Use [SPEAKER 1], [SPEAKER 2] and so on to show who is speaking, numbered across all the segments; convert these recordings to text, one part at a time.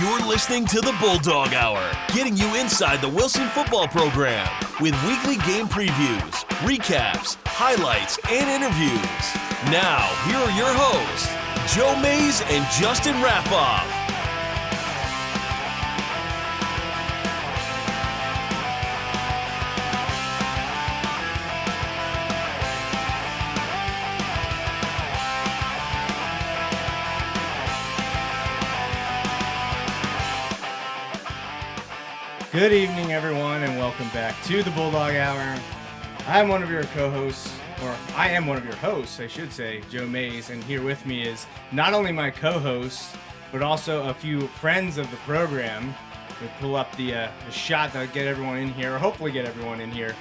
[SPEAKER 1] You're listening to the Bulldog Hour, getting you inside the Wilson football program with weekly game previews, recaps, highlights, and interviews. Now, here are your hosts, Joe Mays and Justin Raffoff.
[SPEAKER 2] Good evening, everyone, and welcome back to the Bulldog Hour. I'm one of your co-hosts, or I am one of your hosts, I should say, Joe Mays, and here with me is not only my co-host, but also a few friends of the program. We pull up the shot to get everyone in here, or hopefully get everyone in here.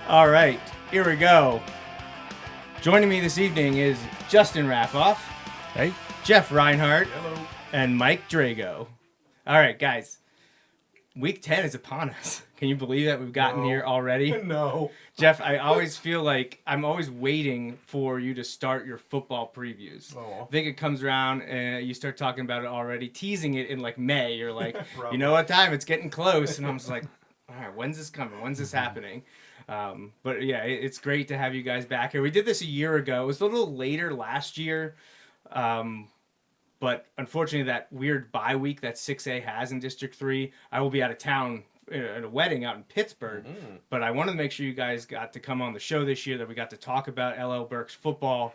[SPEAKER 2] All right, here we go. Joining me this evening is Justin Raffoff.
[SPEAKER 3] Hey.
[SPEAKER 2] Jeff Reinhart.
[SPEAKER 3] Hello.
[SPEAKER 2] And Mike Drago. All right, guys. Week 10 is upon us. Can you believe that we've gotten here already?
[SPEAKER 3] No.
[SPEAKER 2] Jeff, I always feel like I'm always waiting for you to start your football previews.
[SPEAKER 3] Oh.
[SPEAKER 2] I think it comes around and you start talking about it already, teasing it in like May. You're like, you know what time? It's getting close. And I'm just like, all right, when's this coming? When's this happening? But yeah, it's great to have you guys back here. We did this a year ago. It was a little later last year. But unfortunately, that weird bye week that 6A has in District 3, I will be out of town at a wedding out in Pittsburgh. Mm-hmm. But I wanted to make sure you guys got to come on the show this year, that we got to talk about LL-Berks football.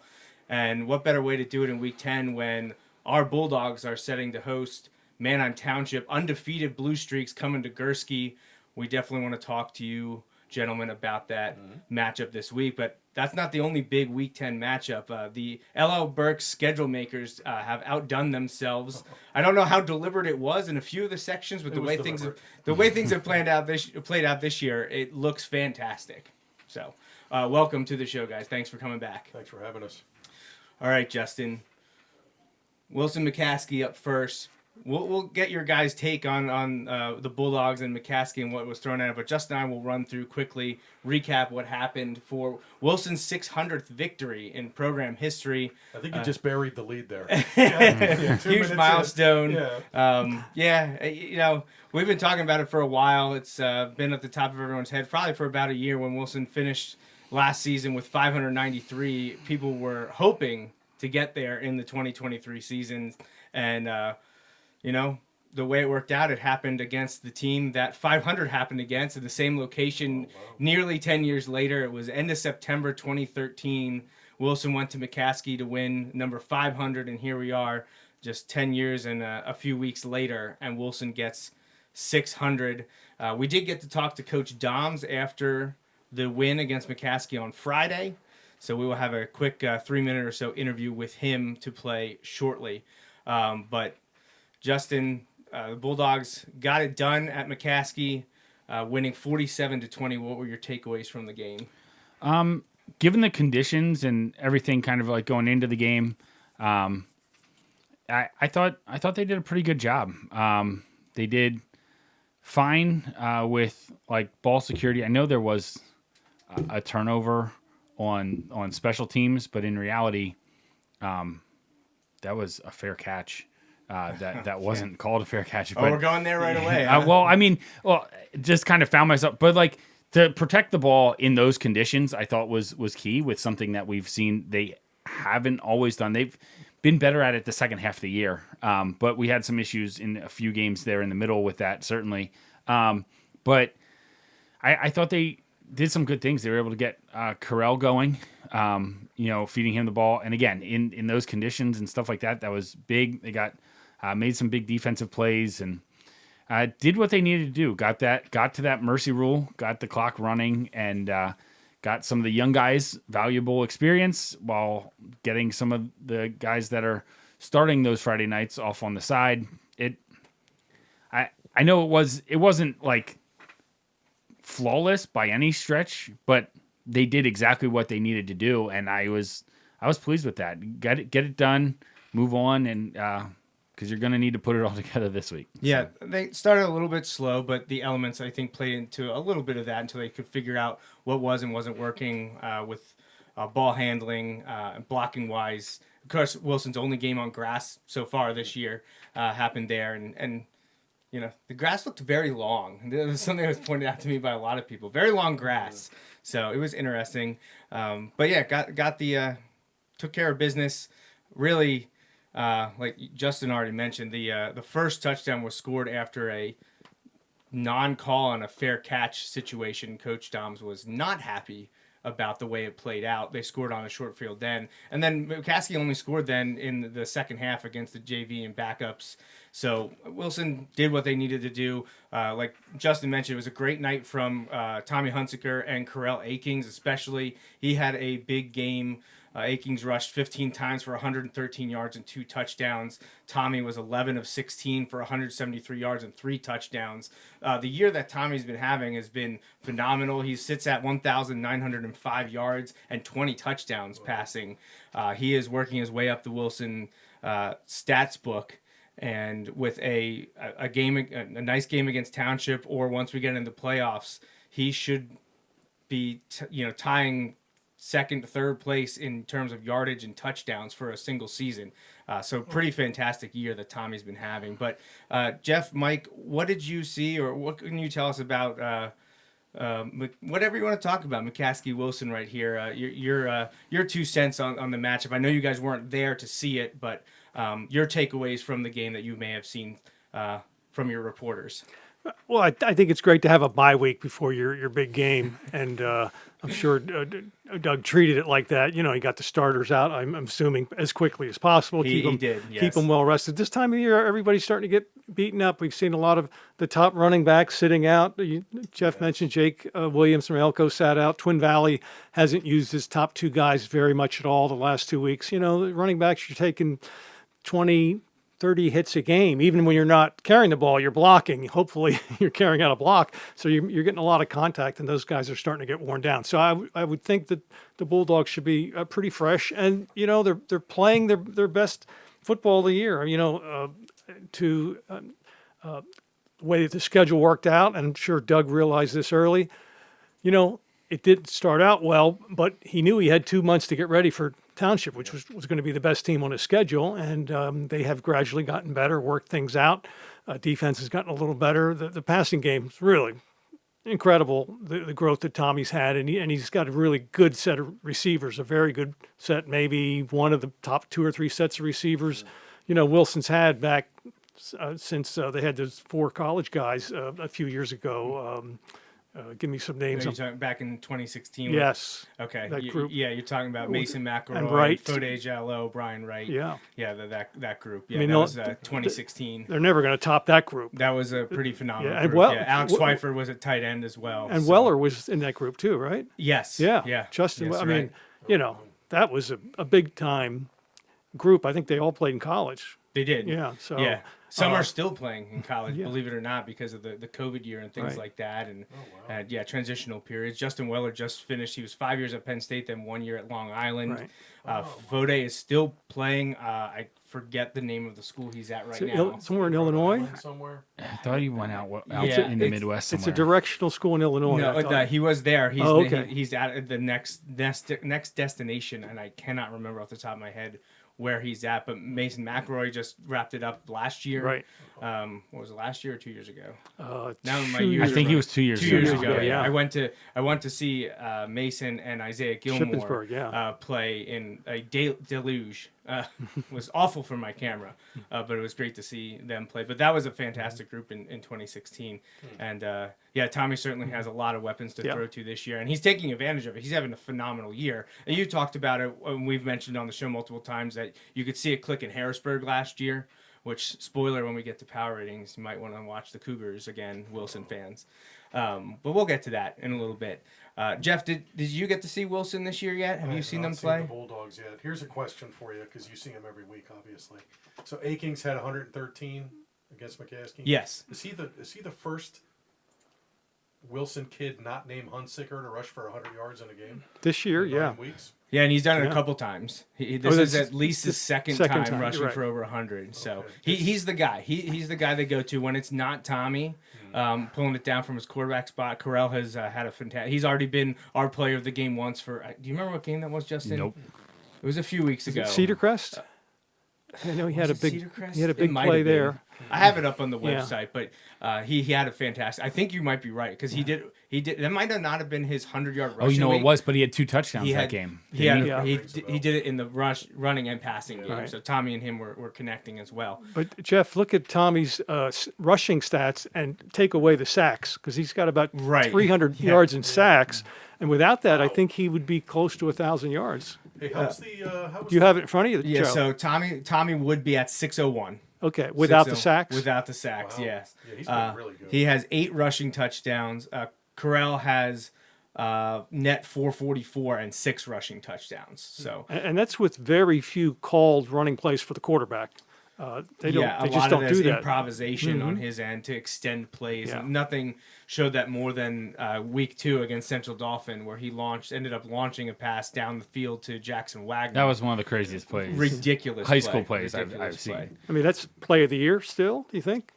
[SPEAKER 2] And what better way to do it in Week 10 when our Bulldogs are setting to host Manheim Township, undefeated Blue Streaks coming to Gursky. We definitely want to talk to you, gentlemen, about that matchup this week. But that's not the only big Week 10 matchup. The LL-Berks schedule makers have outdone themselves. I don't know how deliberate it was in a few of the sections, but the way things have played out this year, it looks fantastic. So, welcome to the show, guys. Thanks for coming back.
[SPEAKER 3] Thanks for having us.
[SPEAKER 2] All right, Justin. Wilson McCaskey up first. We'll get your guys' take on the Bulldogs and McCaskey and what was thrown at it, but Justin and I will run through quickly, recap what happened for Wilson's 600th victory in program history.
[SPEAKER 3] I think you just buried the lead there.
[SPEAKER 2] Huge milestone. You know, we've been talking about it for a while. It's been at the top of everyone's head, probably for about a year. When Wilson finished last season with 593, people were hoping to get there in the 2023 season, and you know, the way it worked out, it happened against the team that 500 happened against at the same location nearly 10 years later. It was end of September 2013. Wilson went to McCaskey to win number 500, and here we are just 10 years and a few weeks later, and Wilson gets 600. We did get to talk to Coach Doms after the win against McCaskey on Friday, so we will have a quick 3-minute or so interview with him to play shortly. But Justin, the Bulldogs got it done at McCaskey, winning 47-20. What were your takeaways from the game?
[SPEAKER 4] Given the conditions and everything kind of like going into the game, I thought they did a pretty good job. They did fine with like ball security. I know there was a turnover on special teams, but in reality, that was a fair catch. That wasn't called a fair catch. But,
[SPEAKER 2] we're going there right away.
[SPEAKER 4] Huh? Just kind of found myself. But like to protect the ball in those conditions, I thought was key with something that we've seen they haven't always done. They've been better at it the second half of the year, but we had some issues in a few games there in the middle with that, certainly. But I thought they did some good things. They were able to get Carell going, feeding him the ball. And again, in those conditions and stuff like that, that was big. They got made some big defensive plays and did what they needed to do. Got to that mercy rule, got the clock running, and got some of the young guys valuable experience while getting some of the guys that are starting those Friday nights off on the side. I know it wasn't like flawless by any stretch, but they did exactly what they needed to do, and I was pleased with that. Get it done, move on, and because you're going to need to put it all together this week.
[SPEAKER 2] Yeah, they started a little bit slow, but the elements, I think, played into a little bit of that until they could figure out what was and wasn't working with ball handling, blocking wise. Of course, Wilson's only game on grass so far this year happened there, and you know, the grass looked very long. It was something that was pointed out to me by a lot of people. Very long grass. So it was interesting. But yeah, took care of business. Really, like Justin already mentioned, the first touchdown was scored after a non-call on a fair catch situation. Coach Doms was not happy about the way it played out. They scored on a short field then. And then McCaskey only scored then in the second half against the JV and backups. So Wilson did what they needed to do. Like Justin mentioned, it was a great night from Tommy Hunsaker and Corell Akings especially. He had a big game. Akings rushed 15 times for 113 yards and 2 touchdowns. Tommy was 11 of 16 for 173 yards and 3 touchdowns. The year that Tommy's been having has been phenomenal. He sits at 1,905 yards and 20 touchdowns passing. He is working his way up the Wilson stats book. And with a nice game against Township, or once we get into the playoffs, he should be tying second, third place in terms of yardage and touchdowns for a single season. So pretty fantastic year that Tommy's been having. But Jeff, Mike, what did you see, or what can you tell us about whatever you want to talk about, McCaskey Wilson right here? Your 2 cents on the matchup. I know you guys weren't there to see it, but your takeaways from the game that you may have seen from your reporters.
[SPEAKER 5] Well, I think it's great to have a bye week before your big game, and I'm sure Doug treated it like that. You know, he got the starters out, I'm assuming, as quickly as possible.
[SPEAKER 2] He did, yes.
[SPEAKER 5] Keep them well rested. This time of year, everybody's starting to get beaten up. We've seen a lot of the top running backs sitting out. Jeff mentioned Jake Williams from Elko sat out. Twin Valley hasn't used his top 2 guys very much at all the last 2 weeks. You know, the running backs, you're taking 20, 30 hits a game. Even when you're not carrying the ball, you're blocking. Hopefully you're carrying out a block. So you're getting a lot of contact, and those guys are starting to get worn down. So I would think that the Bulldogs should be pretty fresh. And, you know, they're playing their best football of the year, you know, the way that the schedule worked out. And I'm sure Doug realized this early. You know, it didn't start out well, but he knew he had 2 months to get ready for Township, which was going to be the best team on his schedule, and they have gradually gotten better, worked things out. Defense has gotten a little better. The passing game is really incredible, the growth that Tommy's had, and he's got a really good set of receivers, a very good set, maybe one of the top 2 or 3 sets of receivers. You know, Wilson's had back since they had those 4 college guys a few years ago. Give me some names.
[SPEAKER 2] You're talking back in 2016?
[SPEAKER 5] Yes.
[SPEAKER 2] Okay.
[SPEAKER 5] That group.
[SPEAKER 2] You're talking about Mason McElroy,
[SPEAKER 5] and Wright.
[SPEAKER 2] Fode Jallow, Brian Wright.
[SPEAKER 5] Yeah.
[SPEAKER 2] Yeah, that group. Yeah,
[SPEAKER 5] I mean,
[SPEAKER 2] that was 2016.
[SPEAKER 5] They're never going to top that group.
[SPEAKER 2] That was a pretty phenomenal
[SPEAKER 5] and
[SPEAKER 2] group. Alex Schweiffer was at tight end as well.
[SPEAKER 5] And Weller was in that group too, right?
[SPEAKER 2] Yes.
[SPEAKER 5] Yeah. Justin,
[SPEAKER 2] yes,
[SPEAKER 5] I mean, you know, that was a big time group. I think they all played in college.
[SPEAKER 2] They did.
[SPEAKER 5] Yeah. So
[SPEAKER 2] yeah. Some are still playing in college, believe it or not, because of the COVID year and things like that. And transitional periods. Justin Weller just finished. He was 5 years at Penn State, then 1 year at Long Island. Right. Fode is still playing. I forget the name of the school he's at right now.
[SPEAKER 5] Somewhere in Illinois?
[SPEAKER 3] Somewhere.
[SPEAKER 4] I thought he went out in the Midwest somewhere.
[SPEAKER 5] It's a directional school in Illinois.
[SPEAKER 2] No, he was there. He's,
[SPEAKER 5] okay.
[SPEAKER 2] He's at the next destination, and I cannot remember off the top of my head where he's at, but Mason McElroy just wrapped it up last year.
[SPEAKER 5] Right.
[SPEAKER 2] What was it, last year or 2 years ago?
[SPEAKER 5] Now
[SPEAKER 2] my years.
[SPEAKER 4] I think it was 2 years.
[SPEAKER 2] 2 years ago.
[SPEAKER 5] Yeah.
[SPEAKER 2] I went to see Mason and Isaiah Gilmore play in a deluge. Was awful for my camera, but it was great to see them play. But that was a fantastic group in 2016, and Tommy certainly has a lot of weapons to throw to this year, and he's taking advantage of it. He's having a phenomenal year. And you talked about it, and we've mentioned on the show multiple times that you could see it click in Harrisburg last year. Which, spoiler, when we get to power ratings, you might want to watch the Cougars again, Wilson fans. But we'll get to that in a little bit. Jeff, did you get to see Wilson this year yet? Have you seen them play?
[SPEAKER 3] The Bulldogs yet. Here's a question for you, because you see them every week, obviously. So Akings had 113 against McCaskey.
[SPEAKER 2] Yes.
[SPEAKER 3] Is he the first Wilson kid not named Hunsaker to rush for 100 yards in a game?
[SPEAKER 5] This year,
[SPEAKER 3] 9 weeks?
[SPEAKER 2] Yeah, and he's done it a couple times. This is at least his second time rushing for over 100. So he's the guy. He's the guy they go to when it's not Tommy. pulling it down from his quarterback spot. Corral has had a fantastic. He's already been our player of the game once for. Do you remember what game that was, Justin?
[SPEAKER 4] Nope.
[SPEAKER 2] It was a few weeks ago.
[SPEAKER 5] Cedar Crest. I know he had a big
[SPEAKER 2] It might
[SPEAKER 5] play
[SPEAKER 2] have been.
[SPEAKER 5] there.
[SPEAKER 2] I have it up on the
[SPEAKER 5] Yeah.
[SPEAKER 2] website, but he had a fantastic. I think you might be right because he did. That might not have been his 100-yard rushing.
[SPEAKER 4] Oh, you know
[SPEAKER 2] week.
[SPEAKER 4] it was, but he had 2 touchdowns
[SPEAKER 2] He
[SPEAKER 4] that
[SPEAKER 2] had,
[SPEAKER 4] game.
[SPEAKER 2] He had,
[SPEAKER 5] Yeah.
[SPEAKER 2] he did it in the running and passing game.
[SPEAKER 5] Right.
[SPEAKER 2] So Tommy and him were connecting as well.
[SPEAKER 5] But Jeff, look at Tommy's rushing stats and take away the sacks because he's got about
[SPEAKER 2] Right.
[SPEAKER 5] 300
[SPEAKER 2] Yeah.
[SPEAKER 5] yards in sacks, and without that, I think he would be close to 1,000 yards.
[SPEAKER 3] Hey, how's the? How was
[SPEAKER 5] Do you have it in front of you,
[SPEAKER 2] Yeah.
[SPEAKER 5] Joe?
[SPEAKER 2] So Tommy would be at 601.
[SPEAKER 5] Okay, without the
[SPEAKER 2] 6-0
[SPEAKER 5] sacks.
[SPEAKER 2] Without the sacks,
[SPEAKER 3] Wow.
[SPEAKER 2] yes.
[SPEAKER 3] Yeah, he's been really good.
[SPEAKER 2] He has 8 rushing touchdowns. Corral has net 444 and 6 rushing touchdowns. So
[SPEAKER 5] And that's with very few called running plays for the quarterback. They don't.
[SPEAKER 2] yeah,
[SPEAKER 5] They
[SPEAKER 2] a
[SPEAKER 5] just
[SPEAKER 2] lot
[SPEAKER 5] don't
[SPEAKER 2] of
[SPEAKER 5] do
[SPEAKER 2] this
[SPEAKER 5] that.
[SPEAKER 2] improvisation on his end to extend plays.
[SPEAKER 5] Yeah.
[SPEAKER 2] Nothing showed that more than week 2 against Central Dauphin, where he ended up launching a pass down the field to Jackson Wagner.
[SPEAKER 4] That was one of the craziest plays.
[SPEAKER 2] ridiculous.
[SPEAKER 4] High school
[SPEAKER 2] play.
[SPEAKER 4] plays I've
[SPEAKER 2] Ridiculous
[SPEAKER 4] seen.
[SPEAKER 2] play.
[SPEAKER 5] I mean, that's play of the year still. Do you think?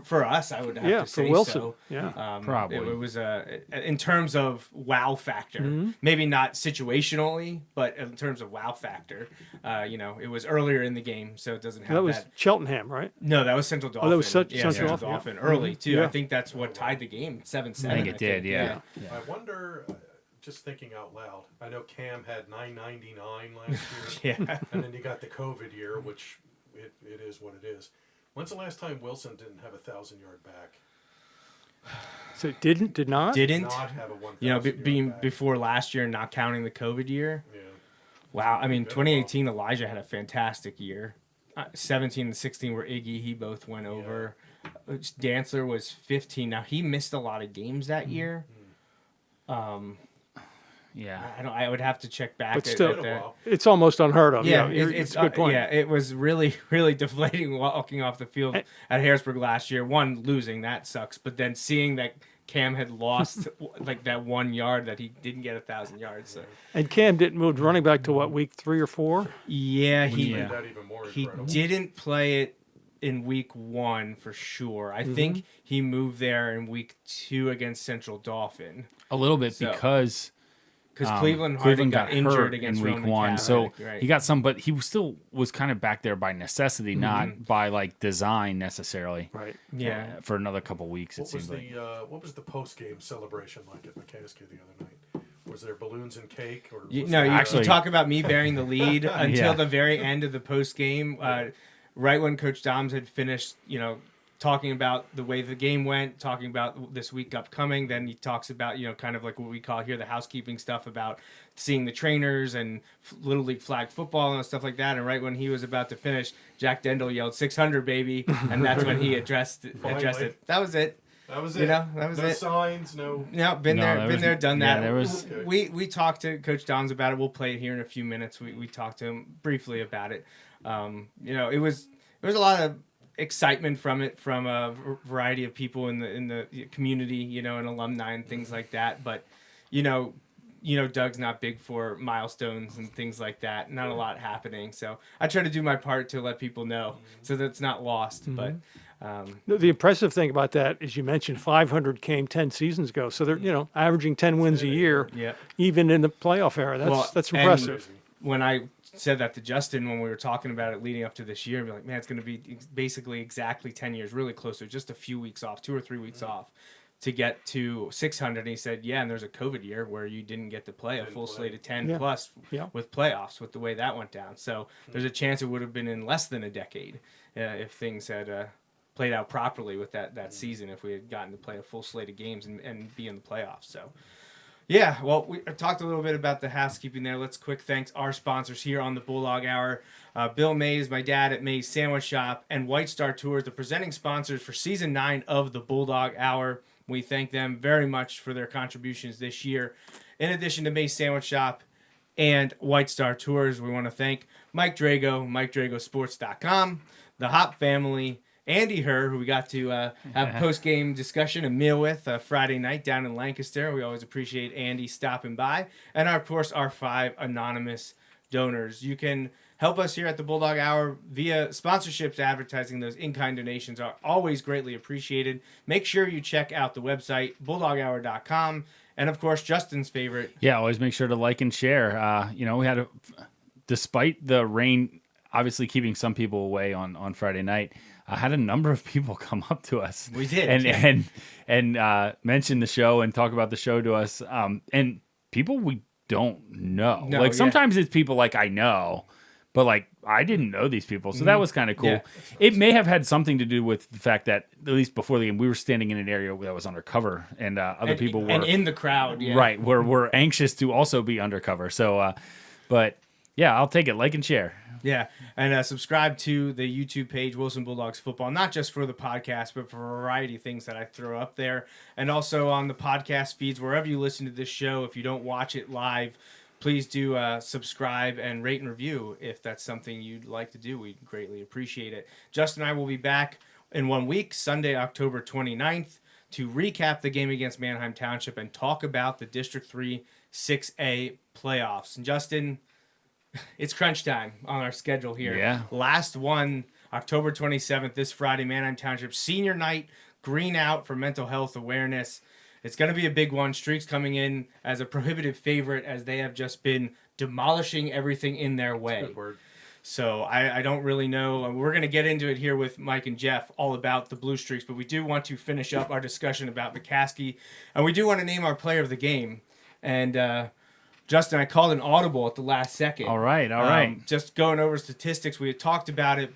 [SPEAKER 2] For us, I would have
[SPEAKER 5] Yeah,
[SPEAKER 2] to
[SPEAKER 5] for
[SPEAKER 2] say
[SPEAKER 5] Wilson.
[SPEAKER 2] so.
[SPEAKER 5] Yeah.
[SPEAKER 4] Probably.
[SPEAKER 2] It was in terms of wow factor,
[SPEAKER 5] Mm-hmm.
[SPEAKER 2] maybe not situationally, but in terms of wow factor. It was earlier in the game, so it doesn't have
[SPEAKER 5] That was
[SPEAKER 2] that.
[SPEAKER 5] Cheltenham, right?
[SPEAKER 2] No, that was Central Dauphin.
[SPEAKER 5] that was Central
[SPEAKER 2] Central
[SPEAKER 5] Dauphin,
[SPEAKER 2] Dauphin
[SPEAKER 5] yeah.
[SPEAKER 2] early too.
[SPEAKER 5] Yeah.
[SPEAKER 2] I think that's what tied the game 7-7.
[SPEAKER 4] I think it did, yeah.
[SPEAKER 3] I wonder. Just thinking out loud, I know Cam had 999 last year,
[SPEAKER 2] Yeah.
[SPEAKER 3] and then you got the COVID year, which it is what it is. When's the last time Wilson didn't have a 1,000-yard back?
[SPEAKER 5] So it did not.
[SPEAKER 2] Didn't
[SPEAKER 3] Not have a 1,000
[SPEAKER 2] being
[SPEAKER 3] back.
[SPEAKER 2] before last year, not counting the COVID year.
[SPEAKER 3] Yeah.
[SPEAKER 2] Wow, I mean,
[SPEAKER 3] Good.
[SPEAKER 2] 2018 Elijah had a fantastic year. 17 and 16 were Iggy. He both went over. Dantzler was 15. Now he missed a lot of games that year.
[SPEAKER 4] Yeah.
[SPEAKER 2] I would have to check back.
[SPEAKER 5] But
[SPEAKER 2] at
[SPEAKER 5] still,
[SPEAKER 3] Been a
[SPEAKER 2] that.
[SPEAKER 3] while.
[SPEAKER 5] It's almost unheard of.
[SPEAKER 2] Yeah,
[SPEAKER 5] it's a good point.
[SPEAKER 2] Yeah, it was really, really deflating walking off the field at Harrisburg last year. One, losing, that sucks. But then seeing that Cam had lost like that 1 yard that he didn't get 1,000 yards. So.
[SPEAKER 5] And Cam didn't move running back to what, week 3 or 4?
[SPEAKER 2] Yeah,
[SPEAKER 3] Which made that even more
[SPEAKER 2] he
[SPEAKER 3] incredible.
[SPEAKER 2] didn't play it in week 1 for sure. I think he moved there in week 2 against Central Dauphin.
[SPEAKER 4] A little bit
[SPEAKER 2] So-
[SPEAKER 4] because
[SPEAKER 2] Because Cleveland Harden got injured
[SPEAKER 4] hurt
[SPEAKER 2] against
[SPEAKER 4] in week
[SPEAKER 2] Roman
[SPEAKER 4] 1, so
[SPEAKER 2] Catholic, right.
[SPEAKER 4] he got some, but he still was kind of back there by necessity, not by like design necessarily.
[SPEAKER 5] Right.
[SPEAKER 2] Yeah.
[SPEAKER 4] For another couple weeks, it
[SPEAKER 3] What was
[SPEAKER 4] seems like.
[SPEAKER 3] what was the post game celebration like at McCaskey the other night? Was there balloons and cake? Or
[SPEAKER 2] You
[SPEAKER 3] was
[SPEAKER 2] know,
[SPEAKER 3] there,
[SPEAKER 2] you
[SPEAKER 4] Actually-
[SPEAKER 2] talk about me bearing the lead until
[SPEAKER 4] Yeah.
[SPEAKER 2] the very end of the post game, right when Coach Doms had finished, talking about the way the game went, talking about this week upcoming. Then he talks about, kind of like what we call here the housekeeping stuff about seeing the trainers and Little League flag football and stuff like that. And right when he was about to finish, Jack Dendel yelled 600, baby. And that's when he addressed it.
[SPEAKER 3] Finally.
[SPEAKER 2] That was it.
[SPEAKER 3] that was
[SPEAKER 2] you
[SPEAKER 3] it.
[SPEAKER 2] know, that was
[SPEAKER 3] no
[SPEAKER 2] it.
[SPEAKER 3] signs, no.
[SPEAKER 2] No, been
[SPEAKER 4] No,
[SPEAKER 2] there,
[SPEAKER 4] there
[SPEAKER 2] been
[SPEAKER 4] was-
[SPEAKER 2] there, done
[SPEAKER 4] yeah,
[SPEAKER 2] that.
[SPEAKER 4] there was-
[SPEAKER 3] Okay.
[SPEAKER 2] We talked to Coach Dons about it. We'll play it here in a few minutes. We talked to him briefly about it. It was there was a lot of excitement from it from a variety of people in the community, and alumni and things like that. But Doug's not big for milestones and things like that. Not a lot happening. So I try to do my part to let people know so that it's not lost. But
[SPEAKER 5] The impressive thing about that is you mentioned 500 came 10 seasons ago. So they're, averaging 10 wins a year,
[SPEAKER 2] yeah.
[SPEAKER 5] even in the playoff era. That's
[SPEAKER 2] and
[SPEAKER 5] impressive.
[SPEAKER 2] When I said that to Justin when we were talking about it leading up to this year, be like, man, it's going to be basically exactly 10 years, really closer, just a few weeks off, 2 or 3 weeks off to get to 600. And he said, yeah, and there's a COVID year where you didn't get to play a full slate of 10
[SPEAKER 5] Yeah.
[SPEAKER 2] plus
[SPEAKER 5] Yeah.
[SPEAKER 2] with playoffs, with the way that went down. So there's a chance it would have been in less than a decade if things had played out properly with that season, if we had gotten to play a full slate of games and be in the playoffs. So. Yeah, well, we talked a little bit about the housekeeping there. Let's quick thanks our sponsors here on the Bulldog Hour. Bill Mays, my dad at Mays Sandwich Shop, and White Star Tours, the presenting sponsors for Season 9 of the Bulldog Hour. We thank them very much for their contributions this year. In addition to Mays Sandwich Shop and White Star Tours, we want to thank Mike Drago, MikeDragoSports.com, the Hop family, Andy Herr, who we got to have a post-game discussion, a meal with Friday night down in Lancaster. We always appreciate Andy stopping by. And, of course, our 5 anonymous donors. You can help us here at the Bulldog Hour via sponsorships, advertising. Those in-kind donations are always greatly appreciated. Make sure you check out the website, bulldoghour.com. And, of course, Justin's favorite.
[SPEAKER 4] Yeah, always make sure to like and share. We had despite the rain obviously keeping some people away on Friday night, I had a number of people come up to us.
[SPEAKER 2] We did.
[SPEAKER 4] And mention the show and talk about the show to us. And people we don't know.
[SPEAKER 2] No,
[SPEAKER 4] sometimes it's people like I know, but like I didn't know these people. So that was kind of cool.
[SPEAKER 2] Yeah.
[SPEAKER 4] It may have had something to do with the fact that at least before the game, we were standing in an area that was undercover and other people were.
[SPEAKER 2] And in the crowd, yeah.
[SPEAKER 4] Right. We're anxious to also be undercover. So, but yeah, I'll take it. Like and share.
[SPEAKER 2] Yeah, and subscribe to the YouTube page, Wilson Bulldogs Football, not just for the podcast, but for a variety of things that I throw up there. And also on the podcast feeds, wherever you listen to this show, if you don't watch it live, please do subscribe and rate and review if that's something you'd like to do. We'd greatly appreciate it. Justin and I will be back in 1 week, Sunday, October 29th, to recap the game against Manheim Township and talk about the District 3 6A playoffs. And Justin, it's crunch time on our schedule here.
[SPEAKER 4] Yeah.
[SPEAKER 2] Last one, October 27th, this Friday, Manheim Township Senior Night, green out for mental health awareness. It's going to be a big one. Streaks coming in as a prohibitive favorite as they have just been demolishing everything in their way.
[SPEAKER 3] Good word.
[SPEAKER 2] So I don't really know. We're going to get into it here with Mike and Jeff all about the Blue Streaks, but we do want to finish up our discussion about McCaskey, and we do want to name our player of the game. And Justin, I called an audible at the last second.
[SPEAKER 4] All right.
[SPEAKER 2] Just going over statistics, we had talked about it.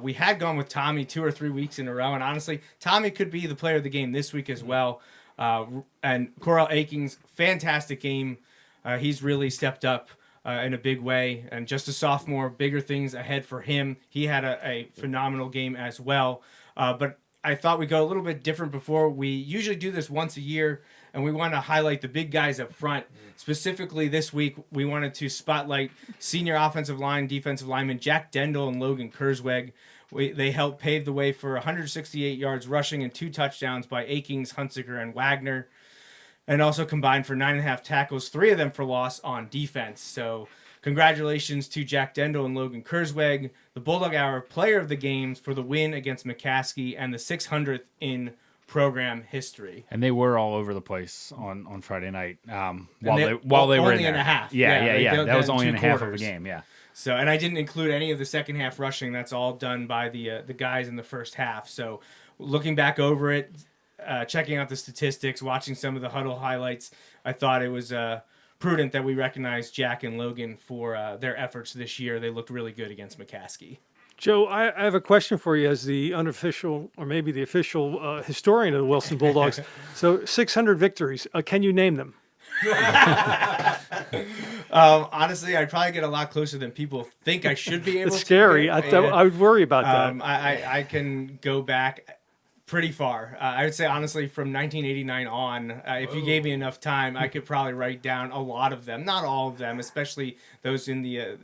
[SPEAKER 2] We had gone with Tommy 2 or 3 weeks in a row, and honestly, Tommy could be the player of the game this week as well. And Corral Akings, fantastic game. He's really stepped up in a big way, and just a sophomore, bigger things ahead for him. He had a phenomenal game as well. But I thought we'd go a little bit different before. We usually do this once a year, and we want to highlight the big guys up front. Specifically this week, we wanted to spotlight senior offensive line, defensive linemen Jack Dendel and Logan Kurzweg. They helped pave the way for 168 yards rushing and 2 touchdowns by Akings, Hunziker, and Wagner. And also combined for 9.5 tackles, 3 of them for loss on defense. So congratulations to Jack Dendel and Logan Kurzweg, the Bulldog Hour player of the games for the win against McCaskey and the 600th in program history.
[SPEAKER 4] And they were all over the place on Friday night
[SPEAKER 2] While
[SPEAKER 4] they were in
[SPEAKER 2] only
[SPEAKER 4] there.
[SPEAKER 2] in a half.
[SPEAKER 4] Yeah. That was only in a half of a
[SPEAKER 2] quarters.
[SPEAKER 4] game, yeah.
[SPEAKER 2] So, and I didn't include any of the second half rushing. That's all done by the guys in the first half. So, looking back over it, checking out the statistics, watching some of the huddle highlights, I thought it was prudent that we recognized Jack and Logan for their efforts this year. They looked really good against McCaskey.
[SPEAKER 5] Joe, I have a question for you as the unofficial or maybe the official historian of the Wilson Bulldogs. So 600 victories. Can you name them?
[SPEAKER 2] Honestly, I'd probably get a lot closer than people think I should be able to.
[SPEAKER 5] It's scary. I would worry about that.
[SPEAKER 2] I can go back pretty far. I would say, honestly, from 1989 on, if you gave me enough time, I could probably write down a lot of them. Not all of them, especially those in the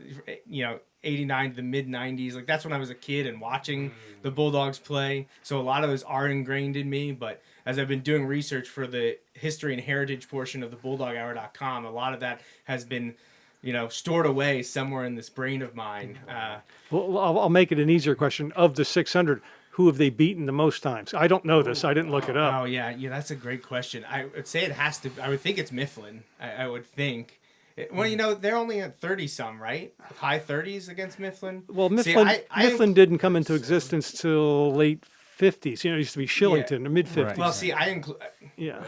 [SPEAKER 2] 89 to the mid-90s. Like, that's when I was a kid and watching the Bulldogs play. So a lot of those are ingrained in me. But as I've been doing research for the history and heritage portion of the BulldogHour.com, a lot of that has been, stored away somewhere in this brain of mine.
[SPEAKER 5] Well, I'll make it an easier question. Of the 600, who have they beaten the most times? I don't know this. I didn't look it up.
[SPEAKER 2] Oh, yeah, that's a great question. I would say it has to. I would think it's Mifflin. I would think. Well, they're only at 30-some, right? High 30s against Mifflin.
[SPEAKER 5] Well, Mifflin didn't come into existence till late 50s. It used to be Shillington, the mid-50s.
[SPEAKER 4] Right.
[SPEAKER 2] Well, see, I include.
[SPEAKER 5] Yeah.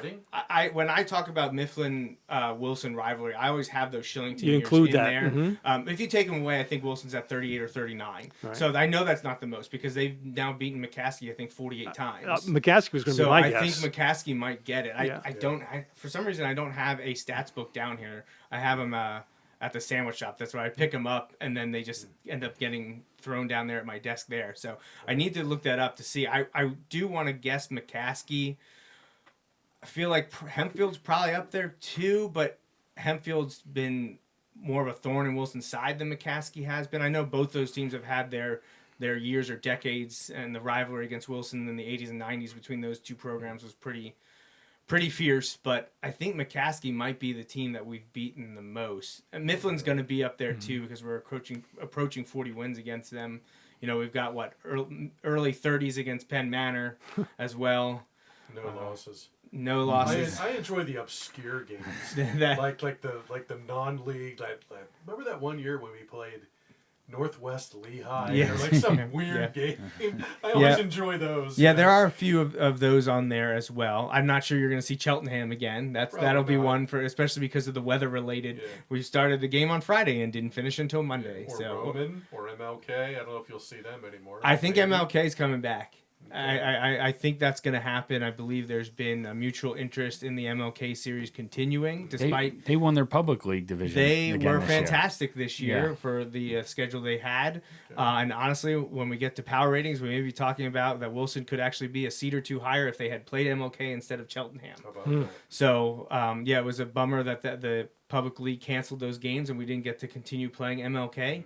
[SPEAKER 2] When I talk about Mifflin Wilson rivalry, I always have those Shillington
[SPEAKER 5] You
[SPEAKER 2] years
[SPEAKER 5] include
[SPEAKER 2] in
[SPEAKER 5] that.
[SPEAKER 2] there.
[SPEAKER 5] Mm-hmm.
[SPEAKER 2] If you take them away, I think Wilson's at 38 or 39.
[SPEAKER 5] Right.
[SPEAKER 2] So I know that's not the most because they've now beaten McCaskey, I think, 48 times.
[SPEAKER 5] McCaskey was going to be my guess.
[SPEAKER 2] So I think McCaskey might get it. For some reason, I don't have a stats book down here. I have them at the sandwich shop. That's where I pick them up, and then they just end up getting thrown down there at my desk there. So I need to look that up to see. I do want to guess McCaskey. I feel like Hempfield's probably up there too, but Hempfield's been more of a thorn in Wilson's side than McCaskey has been. I know both those teams have had their years or decades, and the rivalry against Wilson in the 80s and 90s between those two programs was pretty pretty fierce, but I think McCaskey might be the team that we've beaten the most. And Mifflin's going to be up there too because we're approaching 40 wins against them. We've got early 30s against Penn Manor as well.
[SPEAKER 3] No losses.
[SPEAKER 2] No losses.
[SPEAKER 3] I enjoy the obscure games, like the non-league. Remember that one year when we played Northwest Lehigh?
[SPEAKER 2] Yeah.
[SPEAKER 3] Or like some weird game. I always enjoy those.
[SPEAKER 2] Yeah, there are a few of those on there as well. I'm not sure you're going to see Cheltenham again. That'll be one for, especially because of the weather related. Yeah. We started the game on Friday and didn't finish until Monday.
[SPEAKER 3] Or Roman or MLK. I don't know if you'll see them anymore.
[SPEAKER 2] I think MLK is coming back. Okay. I think that's going to happen. I believe there's been a mutual interest in the MLK series continuing, despite
[SPEAKER 4] they won their public league division.
[SPEAKER 2] They were fantastic this year for the schedule they had. And honestly, when we get to power ratings, we may be talking about that Wilson could actually be a seed or two higher if they had played MLK instead of Cheltenham. So it was a bummer that the public league canceled those games and we didn't get to continue playing MLK.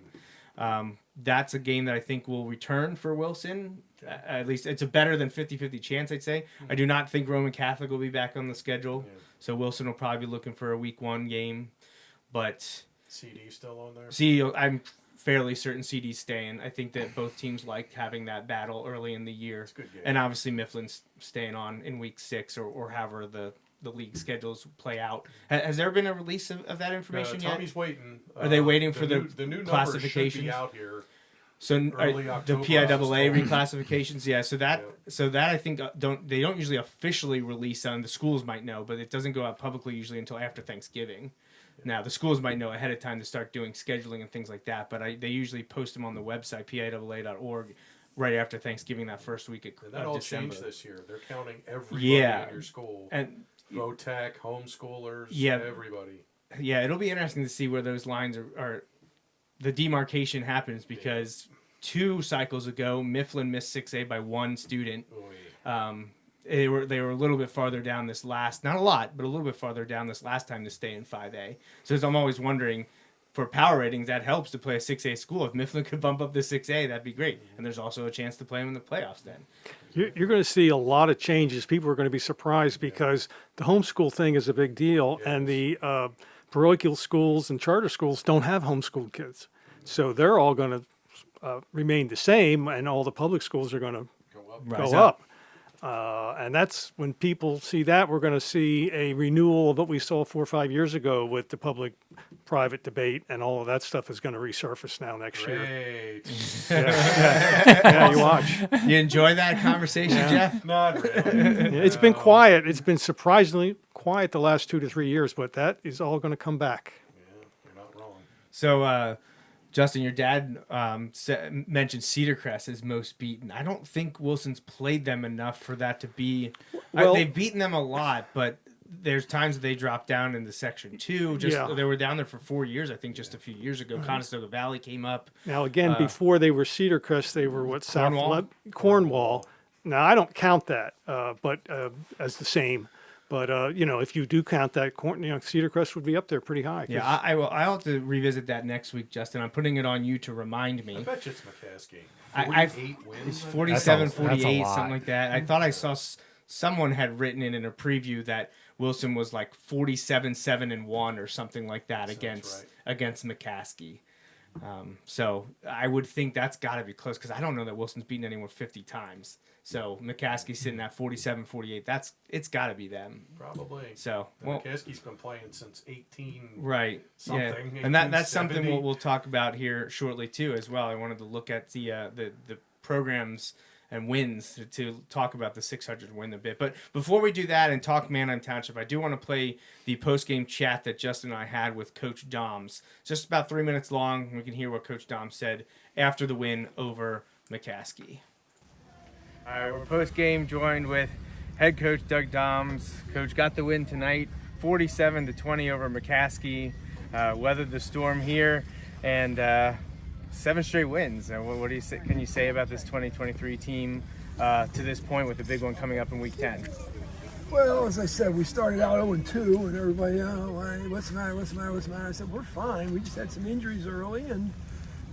[SPEAKER 2] That's a game that I think will return for Wilson. At least it's a better than 50-50 chance, I'd say. I do not think Roman Catholic will be back on the schedule. Yeah. So Wilson will probably be looking for a week 1 game. But
[SPEAKER 3] CD still on there?
[SPEAKER 2] CD, I'm fairly certain CD's staying. I think that both teams liked having that battle early in the year.
[SPEAKER 3] It's a good game.
[SPEAKER 2] And obviously Mifflin's staying on in week 6 or however the league schedules play out. Has there been a release of that information yet?
[SPEAKER 3] Tommy's waiting.
[SPEAKER 2] Are they waiting for the
[SPEAKER 3] new
[SPEAKER 2] classifications?
[SPEAKER 3] Should be out here.
[SPEAKER 2] So the PIAA reclassifications, So that I think don't usually officially release on. The schools might know, but it doesn't go out publicly usually until after Thanksgiving. Yeah. Now the schools might know ahead of time to start doing scheduling and things like that, but they usually post them on the website PIAA.org right after Thanksgiving, that first week of December.
[SPEAKER 3] That all changed this year. They're counting everybody in your school.
[SPEAKER 2] And
[SPEAKER 3] VOTEC, homeschoolers, everybody.
[SPEAKER 2] Yeah, it'll be interesting to see where those lines are the demarcation happens because 2 cycles ago, Mifflin missed 6A by 1 student. They were a little bit farther down this last, not a lot, but a little bit farther down this last time to stay in 5A. So as I'm always wondering, for power ratings, that helps to play a 6A school. If Mifflin could bump up to 6A, that'd be great. And there's also a chance to play them in the playoffs then.
[SPEAKER 5] You're going to see a lot of changes. People are going to be surprised because the homeschool thing is a big deal, and the parochial schools and charter schools don't have homeschooled kids. So they're all going to remain the same, and all the public schools are going to go up. And that's when people see that, we're going to see a renewal of what we saw 4 or 5 years ago with the public-private debate, and all of that stuff is going to resurface now next year. Yeah, you watch.
[SPEAKER 2] You enjoy that conversation, Jeff?
[SPEAKER 3] Not really.
[SPEAKER 5] It's been quiet. It's been surprisingly quiet the last 2 to 3 years, but that is all going to come back.
[SPEAKER 3] Yeah, you're not wrong.
[SPEAKER 2] So, Justin, your dad mentioned Cedar Crest as most beaten. I don't think Wilson's played them enough for that to be.
[SPEAKER 5] Well,
[SPEAKER 2] they've beaten them a lot, but there's times that they drop down into Section 2. They were down there for 4 years, I think, just a few years ago. Conestoga Valley came up.
[SPEAKER 5] Now, again, before they were Cedar Crest, they were Cornwall. Now, I don't count that, but as the same. But if you do count that, Cedar Crest would be up there pretty high.
[SPEAKER 2] Yeah, I will. I'll have to revisit that next week, Justin. I'm putting it on you to remind me.
[SPEAKER 3] I bet you it's McCaskey. 48 wins.
[SPEAKER 2] It's 47, 48, something like that. I thought I saw someone had written it in a preview that Wilson was like 47-7-1 or something like that against McCaskey. So I would think that's got to be close because I don't know that Wilson's beaten anyone 50 times. So McCaskey's sitting at 47-48. It's got to be them.
[SPEAKER 3] Probably.
[SPEAKER 2] So
[SPEAKER 3] McCaskey's been playing since 18.
[SPEAKER 2] Right.
[SPEAKER 3] Something.
[SPEAKER 2] Yeah. And that's something we'll talk about here shortly too as well. I wanted to look at the programs and wins to talk about the 600 win a bit. But before we do that and talk Manheim Township, I do want to play the post-game chat that Justin and I had with Coach Doms. Just about 3 minutes long. We can hear what Coach Doms said after the win over McCaskey. All right, we're post-game joined with head coach Doug Doms. Coach got the win tonight, 47-20 over McCaskey. Weathered the storm here, and 7 straight wins. What do you say? Can you say about this 2023 team to this point with the big one coming up in Week 10?
[SPEAKER 6] Well, as I said, we started out 0-2, and everybody, what's the matter? I said, we're fine. We just had some injuries early, and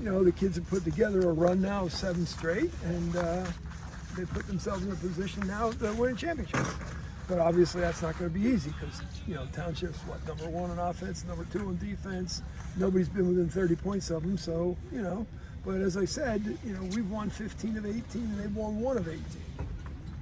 [SPEAKER 6] the kids have put together a run now of 7 straight, and they put themselves in a position now to win a championship. But obviously that's not going to be easy because, Township's number 1 on offense, number 2 on defense. Nobody's been within 30 points of them, so, But as I said, we've won 15 of 18 and they've won 1 of 18.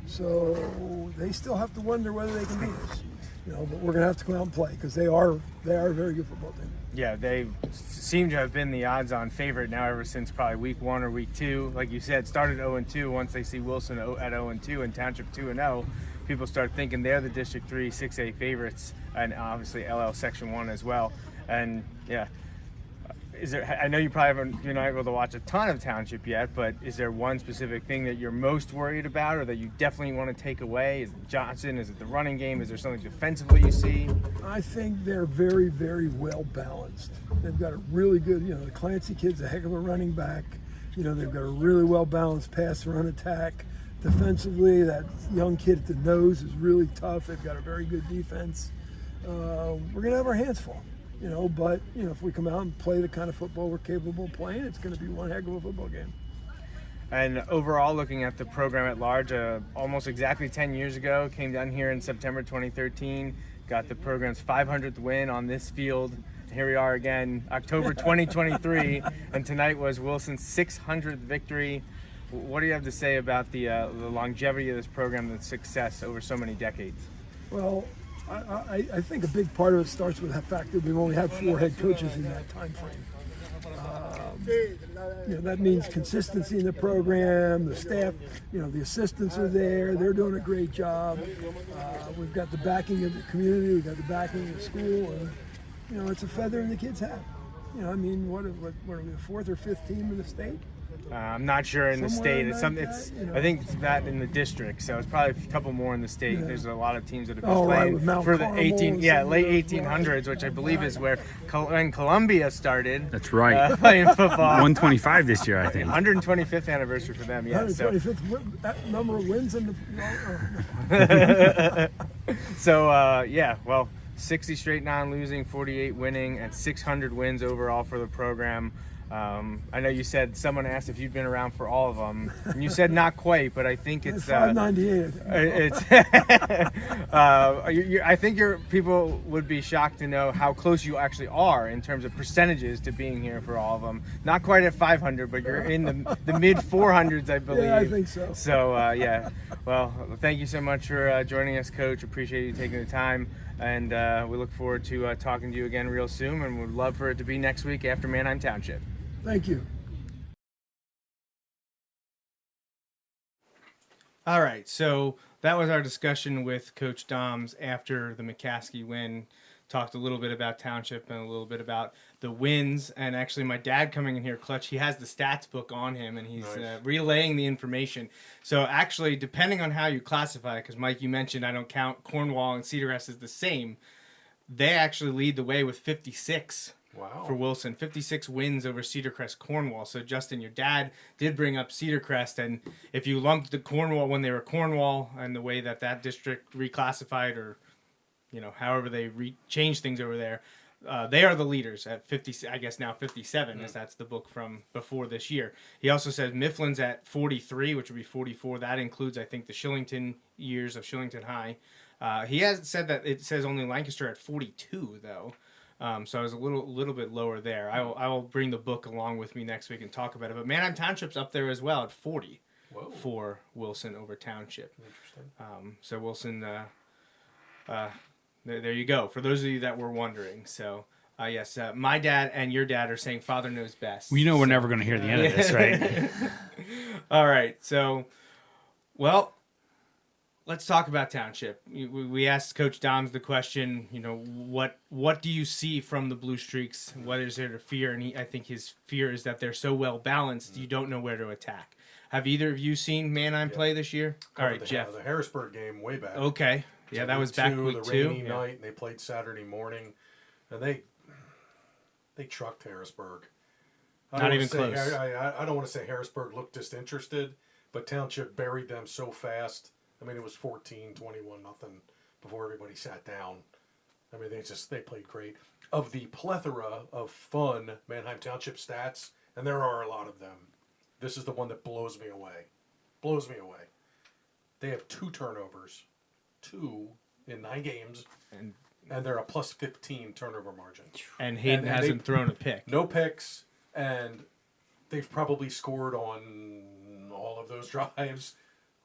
[SPEAKER 6] So they still have to wonder whether they can beat us. But we're going to have to come out and play because they are a very good football team.
[SPEAKER 2] Yeah, they seem to have been the odds-on favorite now ever since probably week 1 or week 2. Like you said, started 0-2. Once they see Wilson at 0-2 and Township 2-0, people start thinking they're the District 3 6A favorites, and obviously LL Section 1 as well. And yeah, I know you probably you're not able to watch a ton of Township yet, but is there one specific thing that you're most worried about or that you definitely want to take away? Is it Johnson? Is it the running game? Is there something defensively you see?
[SPEAKER 6] I think they're very, very well balanced. They've got a really good, the Clancy kid's a heck of a running back. They've got a really well balanced pass run attack. Defensively, that young kid at the nose is really tough. They've got a very good defense. We're going to have our hands full. But if we come out and play the kind of football we're capable of playing, it's going to be one heck of a football game.
[SPEAKER 2] And overall, looking at the program at large, almost exactly 10 years ago, came down here in September 2013, got the program's 500th win on this field. Here we are again, October 2023, and tonight was Wilson's 600th victory. What do you have to say about the longevity of this program, the success over so many decades?
[SPEAKER 6] Well, I think a big part of it starts with the fact that we've only had 4 head coaches in that time frame. That means consistency in the program, the staff, the assistants are there, they're doing a great job. We've got the backing of the community, we've got the backing of the school, and it's a feather in the kids' hat. What are we, the 4th or 5th team in the state?
[SPEAKER 2] I'm not sure in the state. I think it's that in the district, so it's probably a couple more in the state. Yeah. There's a lot of teams that have been playing for the late 1800s, which I believe is where when Columbia started.
[SPEAKER 4] That's right.
[SPEAKER 2] Playing football.
[SPEAKER 4] 125 this year, I think.
[SPEAKER 2] 125th anniversary for them. Yeah.
[SPEAKER 6] 125th number of wins in the.
[SPEAKER 2] So 60 straight non-losing, 48 winning, and 600 wins overall for the program. I know you said someone asked if you'd been around for all of them, and you said not quite, but I think it's
[SPEAKER 6] 598.
[SPEAKER 2] I think your people would be shocked to know how close you actually are in terms of percentages to being here for all of them. Not quite at 500, but you're in the mid 400s, I believe.
[SPEAKER 6] Yeah, I think so.
[SPEAKER 2] So well, thank you so much for joining us, Coach. Appreciate you taking the time. And we look forward to talking to you again real soon, and would love for it to be next week after Manheim Township.
[SPEAKER 6] Thank you.
[SPEAKER 2] All right, so that was our discussion with Coach Doms after the McCaskey win. Talked a little bit about Township and a little bit about the wins. And actually, my dad coming in here clutch, he has the stats book on him, and he's relaying the information. So actually, depending on how you classify, because Mike, you mentioned I don't count Cornwall and Cedar Crest as the same, they actually lead the way with 56.
[SPEAKER 3] Wow.
[SPEAKER 2] For Wilson, 56 wins over Cedar Crest Cornwall. So Justin, your dad did bring up Cedar Crest, and if you lumped the Cornwall when they were Cornwall and the way that district reclassified, or however they changed things over there, they are the leaders at 50. I guess now 57, as that's the book from before this year. He also says Mifflin's at 43, which would be 44. That includes, I think, the Shillington years of Shillington High. He has said that it says only Lancaster at 42 though. So I was a little bit lower there. I will bring the book along with me next week and talk about it. But Manheim Township's up there as well at 40. Whoa. For Wilson over Township. Interesting. So Wilson, there you go. For those of you that were wondering. So yes, my dad and your dad are saying father knows best.
[SPEAKER 4] Well, we're never going to hear the end of this, right?
[SPEAKER 2] All right. So, well, let's talk about Township. We asked Coach Doms the question, what do you see from the Blue Streaks? What is there to fear? And I think his fear is that they're so well balanced, you don't know where to attack. Have either of you seen Manheim play this year? All right, Jeff.
[SPEAKER 3] The Harrisburg game way back.
[SPEAKER 2] Okay. Yeah, that was back week 2.
[SPEAKER 3] The rainy night, and they played Saturday morning, and they trucked Harrisburg.
[SPEAKER 2] Not even close.
[SPEAKER 3] I don't want to say Harrisburg looked disinterested, but Township buried them so fast. I mean, it was 14-21 nothing before everybody sat down. I mean, they played great. Of the plethora of fun Manheim Township stats, and there are a lot of them, this is the one that blows me away. Blows me away. They have 2 turnovers 2 in 9 games, and they're a plus 15 turnover margin.
[SPEAKER 2] And Hayden hasn't thrown a pick.
[SPEAKER 3] No picks, and they've probably scored on all of those drives.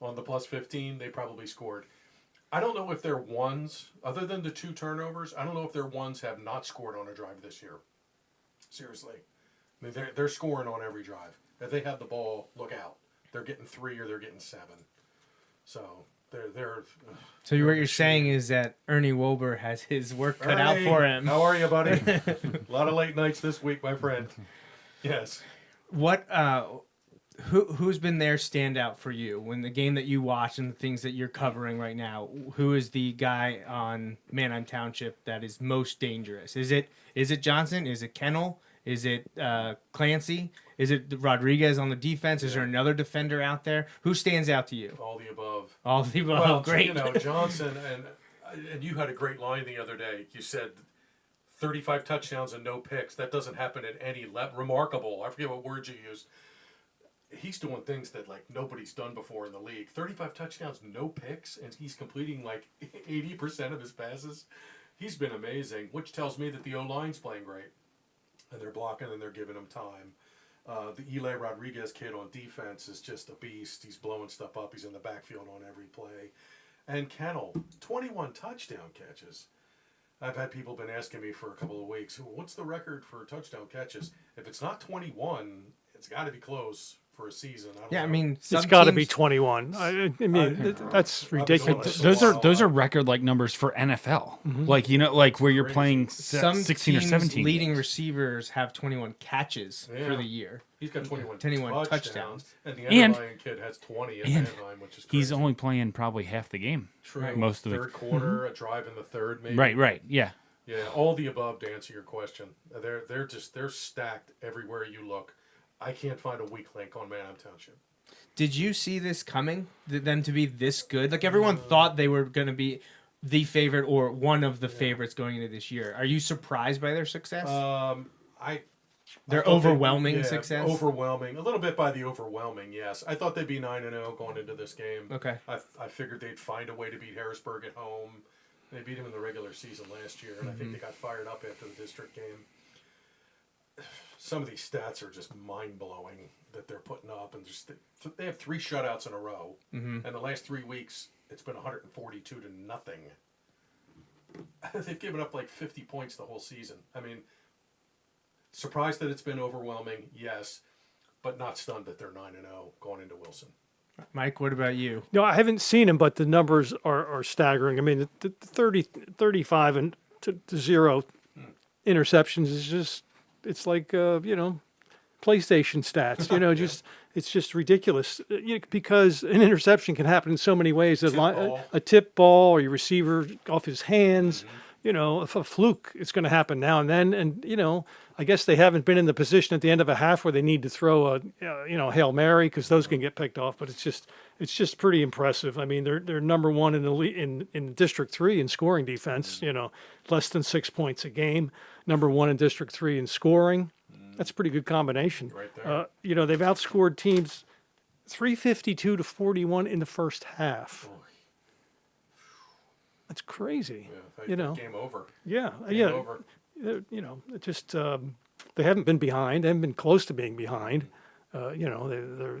[SPEAKER 3] On the plus 15, they probably scored. I don't know if their ones, other than the 2 turnovers, I don't know if their ones have not scored on a drive this year. Seriously. I mean, they're scoring on every drive. If they have the ball, look out. They're getting 3 or they're getting 7. So they're.
[SPEAKER 2] So what you're saying is that Ernie Wilbur has his work cut out for him.
[SPEAKER 3] How are you, buddy? A lot of late nights this week, my friend. Yes.
[SPEAKER 2] What? Who's been their standout for you when the game that you watch and the things that you're covering right now? Who is the guy on Manheim Township that is most dangerous? Is it Johnson? Is it Kennel? Is it Clancy? Is it Rodriguez on the defense? Is there another defender out there? Who stands out to you?
[SPEAKER 3] All the above.
[SPEAKER 2] All the above.
[SPEAKER 3] Well,
[SPEAKER 2] great.
[SPEAKER 3] Johnson and you had a great line the other day. You said 35 touchdowns and no picks. That doesn't happen at any level. Remarkable. I forget what word you used. He's doing things that like nobody's done before in the league. 35 touchdowns, no picks, and he's completing like 80% of his passes. He's been amazing, which tells me that the O-line's playing great. And they're blocking and they're giving him time. The Eli Rodriguez kid on defense is just a beast. He's blowing stuff up. He's in the backfield on every play. And Kennel, 21 touchdown catches. I've had people been asking me for a couple of weeks, what's the record for touchdown catches? If it's not 21, it's got to be close for a season. I don't know.
[SPEAKER 2] I mean,
[SPEAKER 5] It's got to be 21. I mean, that's ridiculous.
[SPEAKER 4] Those are record like numbers for NFL. Like like where you're playing
[SPEAKER 2] some
[SPEAKER 4] 16 or
[SPEAKER 2] teams'
[SPEAKER 4] 17
[SPEAKER 2] leading
[SPEAKER 4] games.
[SPEAKER 2] receivers have 21 catches for the year.
[SPEAKER 3] He's got 21
[SPEAKER 2] touchdowns.
[SPEAKER 3] And the underlying kid has 20 at Manheim, which is crazy.
[SPEAKER 4] He's only playing probably half the game.
[SPEAKER 3] True.
[SPEAKER 4] Most of
[SPEAKER 3] third quarter, a drive in the third, maybe.
[SPEAKER 4] Right, yeah.
[SPEAKER 3] Yeah, all the above to answer your question. They're stacked everywhere you look. I can't find a weak link on Manheim Township.
[SPEAKER 2] Did you see this coming? Them to be this good? Like everyone thought they were going to be the favorite or one of the favorites going into this year. Are you surprised by their success? Their overwhelming success?
[SPEAKER 3] Overwhelming. A little bit by the overwhelming, yes. I thought they'd be 9-0 going into this game.
[SPEAKER 2] Okay.
[SPEAKER 3] I figured they'd find a way to beat Harrisburg at home. They beat him in the regular season last year, and I think they got fired up after the district game. Some of these stats are just mind-blowing that they're putting up, and just they have 3 shutouts in a row, and the last 3 weeks it's been 142 to nothing. They've given up like 50 points the whole season. I mean, surprised that it's been overwhelming, yes, but not stunned that they're 9-0 going into Wilson.
[SPEAKER 2] Mike, what about you?
[SPEAKER 5] No, I haven't seen them, but the numbers are staggering. I mean, the 35 and to 0 interceptions is just, it's like, PlayStation stats, it's just ridiculous because an interception can happen in so many ways. A tip ball or your receiver off his hands, if a fluke, it's going to happen now and then. And, I guess they haven't been in the position at the end of a half where they need to throw a Hail Mary because those can get picked off. But it's just pretty impressive. I mean, they're number one in the in District 3 in scoring defense. Less than 6 points a game. Number one in District 3 in scoring. That's a pretty good combination.
[SPEAKER 3] Right there.
[SPEAKER 5] They've outscored teams 352 to 41 in the first half. That's crazy.
[SPEAKER 3] Yeah, game over.
[SPEAKER 5] Yeah,
[SPEAKER 3] Game over.
[SPEAKER 5] It just they haven't been behind. They haven't been close to being behind. They're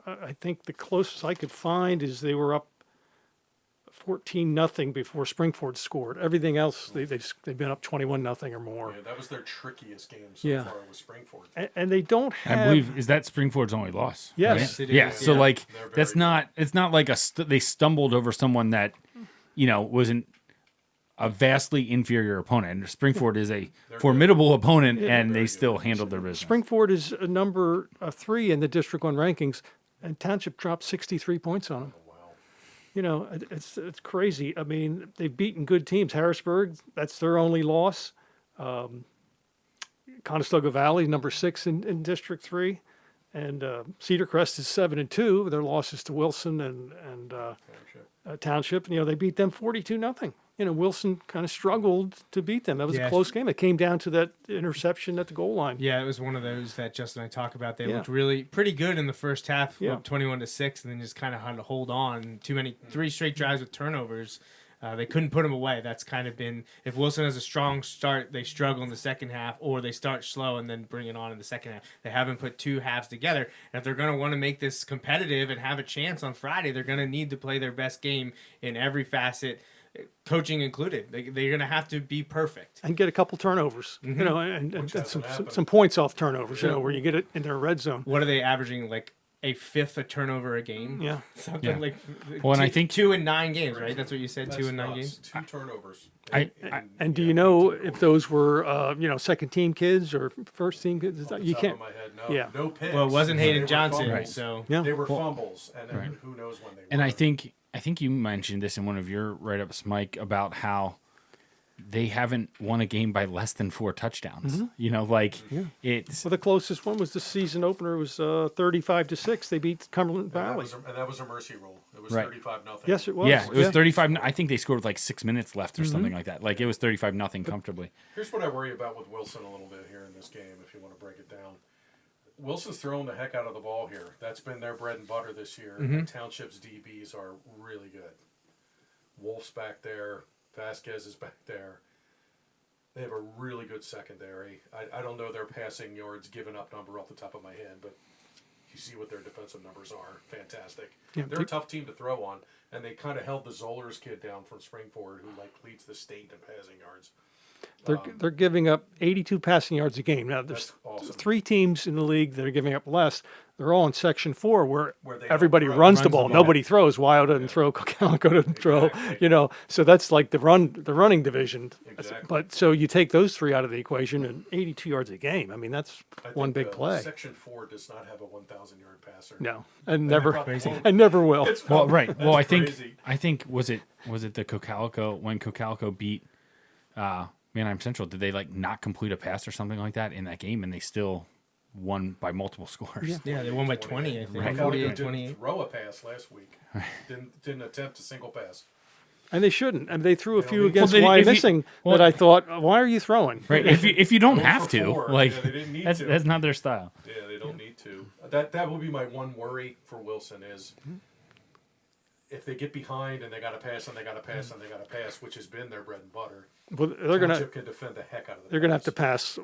[SPEAKER 5] I think the closest I could find is they were up 14-0 before Springford scored. Everything else they've been up 21-0 or more.
[SPEAKER 3] Yeah, that was their trickiest game so far with Springford.
[SPEAKER 5] And they don't have.
[SPEAKER 4] I believe is that Springford's only loss.
[SPEAKER 5] Yes,
[SPEAKER 4] right?
[SPEAKER 2] it is.
[SPEAKER 4] Yeah. So like
[SPEAKER 3] They're very
[SPEAKER 4] it's not like they stumbled over someone that wasn't a vastly inferior opponent. And Springford is a formidable opponent, and they still handled their business.
[SPEAKER 5] Springford is a number 3 in the District 1 rankings, and Township dropped 63 points on them.
[SPEAKER 3] Wow.
[SPEAKER 5] It's crazy. I mean, they've beaten good teams. Harrisburg, that's their only loss. Conestoga Valley, number 6 in District 3. And Cedar Crest is 7-2. Their losses to Wilson and Township. They beat them 42-0. Wilson kind of struggled to beat them. That was a close game. It came down to that interception at the goal line.
[SPEAKER 2] Yeah, it was one of those that Justin and I talk about. They
[SPEAKER 5] Yeah.
[SPEAKER 2] looked really pretty good in the first half,
[SPEAKER 5] Yeah.
[SPEAKER 2] 21-6, and then just kind of had to hold on. 3 straight drives with turnovers. They couldn't put them away. That's kind of been, if Wilson has a strong start, they struggle in the second half, or they start slow and then bring it on in the second half. They haven't put two halves together. And if they're going to want to make this competitive and have a chance on Friday, they're going to need to play their best game in every facet, coaching included. They're going to have to be perfect.
[SPEAKER 5] And get a couple turnovers, and some points off turnovers, where you get it in their red zone.
[SPEAKER 2] What are they averaging, like a fifth a turnover a game?
[SPEAKER 5] Yeah.
[SPEAKER 2] Something like
[SPEAKER 4] Well, and I think
[SPEAKER 2] 2 in 9 games, right? That's what you said,
[SPEAKER 3] That's
[SPEAKER 2] 2 in 9
[SPEAKER 3] nuts.
[SPEAKER 2] games?
[SPEAKER 3] 2 turnovers.
[SPEAKER 5] And do you know if those were, second team kids or first team kids?
[SPEAKER 3] Off the
[SPEAKER 5] You
[SPEAKER 3] top
[SPEAKER 5] can't.
[SPEAKER 3] of my head,
[SPEAKER 5] Yeah.
[SPEAKER 3] no picks.
[SPEAKER 2] Well, it wasn't
[SPEAKER 3] They
[SPEAKER 2] Hayden
[SPEAKER 3] were
[SPEAKER 2] Johnson,
[SPEAKER 3] fumbles.
[SPEAKER 2] so
[SPEAKER 5] Yeah.
[SPEAKER 3] They were fumbles, and then who knows when they were.
[SPEAKER 4] And I think you mentioned this in one of your write-ups, Mike, about how they haven't won a game by less than 4 touchdowns. It's
[SPEAKER 5] Well, the closest one was the season opener. It was 35-6. They beat Cumberland Valley.
[SPEAKER 3] And that was a mercy rule. It was
[SPEAKER 4] Right.
[SPEAKER 3] 35-0.
[SPEAKER 5] Yes, it was.
[SPEAKER 4] yeah, it was 35. I think they scored with like 6 minutes left or something like that. Like it was 35-0 comfortably.
[SPEAKER 3] Here's what I worry about with Wilson a little bit here in this game, if you want to break it down. Wilson's throwing the heck out of the ball here. That's been their bread and butter this year. And Township's DBs are really good. Wolf's back there. Vasquez is back there. They have a really good secondary. I don't know their passing yards given up number off the top of my head, but you see what their defensive numbers are. Fantastic.
[SPEAKER 5] Yeah,
[SPEAKER 3] They're a tough team to throw on, and they kind of held the Zollers kid down from Springford, who leads the state in passing yards.
[SPEAKER 5] They're giving up 82 passing yards a game. Now, there's
[SPEAKER 3] That's awesome.
[SPEAKER 5] 3 teams in the league that are giving up less. They're all in Section 4 where
[SPEAKER 3] Where they
[SPEAKER 5] everybody
[SPEAKER 3] don't
[SPEAKER 5] runs
[SPEAKER 3] throw.
[SPEAKER 5] the ball. Nobody throws. Wild doesn't throw. Calico doesn't throw.
[SPEAKER 3] Exactly.
[SPEAKER 5] So that's like the running division.
[SPEAKER 3] Exactly.
[SPEAKER 5] But so you take those 3 out of the equation and 82 yards a game. I mean, that's
[SPEAKER 3] I
[SPEAKER 5] one
[SPEAKER 3] think,
[SPEAKER 5] big play.
[SPEAKER 3] Section 4 does not have a 1,000-yard passer.
[SPEAKER 5] No, and never,
[SPEAKER 3] Crazy.
[SPEAKER 5] and never will.
[SPEAKER 3] It's
[SPEAKER 4] Well,
[SPEAKER 3] probably-
[SPEAKER 4] right. Well,
[SPEAKER 3] that's crazy.
[SPEAKER 4] I think was it the Cocalico when Cocalico beat Manheim Central? Did they not complete a pass or something like that in that game, and they still won by multiple scores?
[SPEAKER 5] Yeah.
[SPEAKER 2] yeah, they won by 20, I think.
[SPEAKER 3] Right.
[SPEAKER 2] 48-28.
[SPEAKER 3] Didn't throw a pass last week. Didn't attempt a single pass.
[SPEAKER 5] And they shouldn't. And they threw a
[SPEAKER 3] They
[SPEAKER 5] few
[SPEAKER 3] don't need to.
[SPEAKER 5] against
[SPEAKER 4] Well,
[SPEAKER 5] Y
[SPEAKER 4] if you-
[SPEAKER 5] missing
[SPEAKER 4] well-
[SPEAKER 5] that I thought, why are you throwing?
[SPEAKER 4] Right. If you don't
[SPEAKER 3] Go
[SPEAKER 4] have
[SPEAKER 3] for
[SPEAKER 4] to,
[SPEAKER 3] 4.
[SPEAKER 4] like
[SPEAKER 3] Yeah, they didn't need
[SPEAKER 4] that's
[SPEAKER 3] to.
[SPEAKER 4] that's not their style.
[SPEAKER 3] Yeah, they don't need to. That will be my one worry for Wilson is if they get behind and they got to pass and they got to pass and they got to pass, which has been their bread and butter.
[SPEAKER 5] Well, they're gonna
[SPEAKER 3] Township can defend the heck out of the
[SPEAKER 5] they're gonna have to pass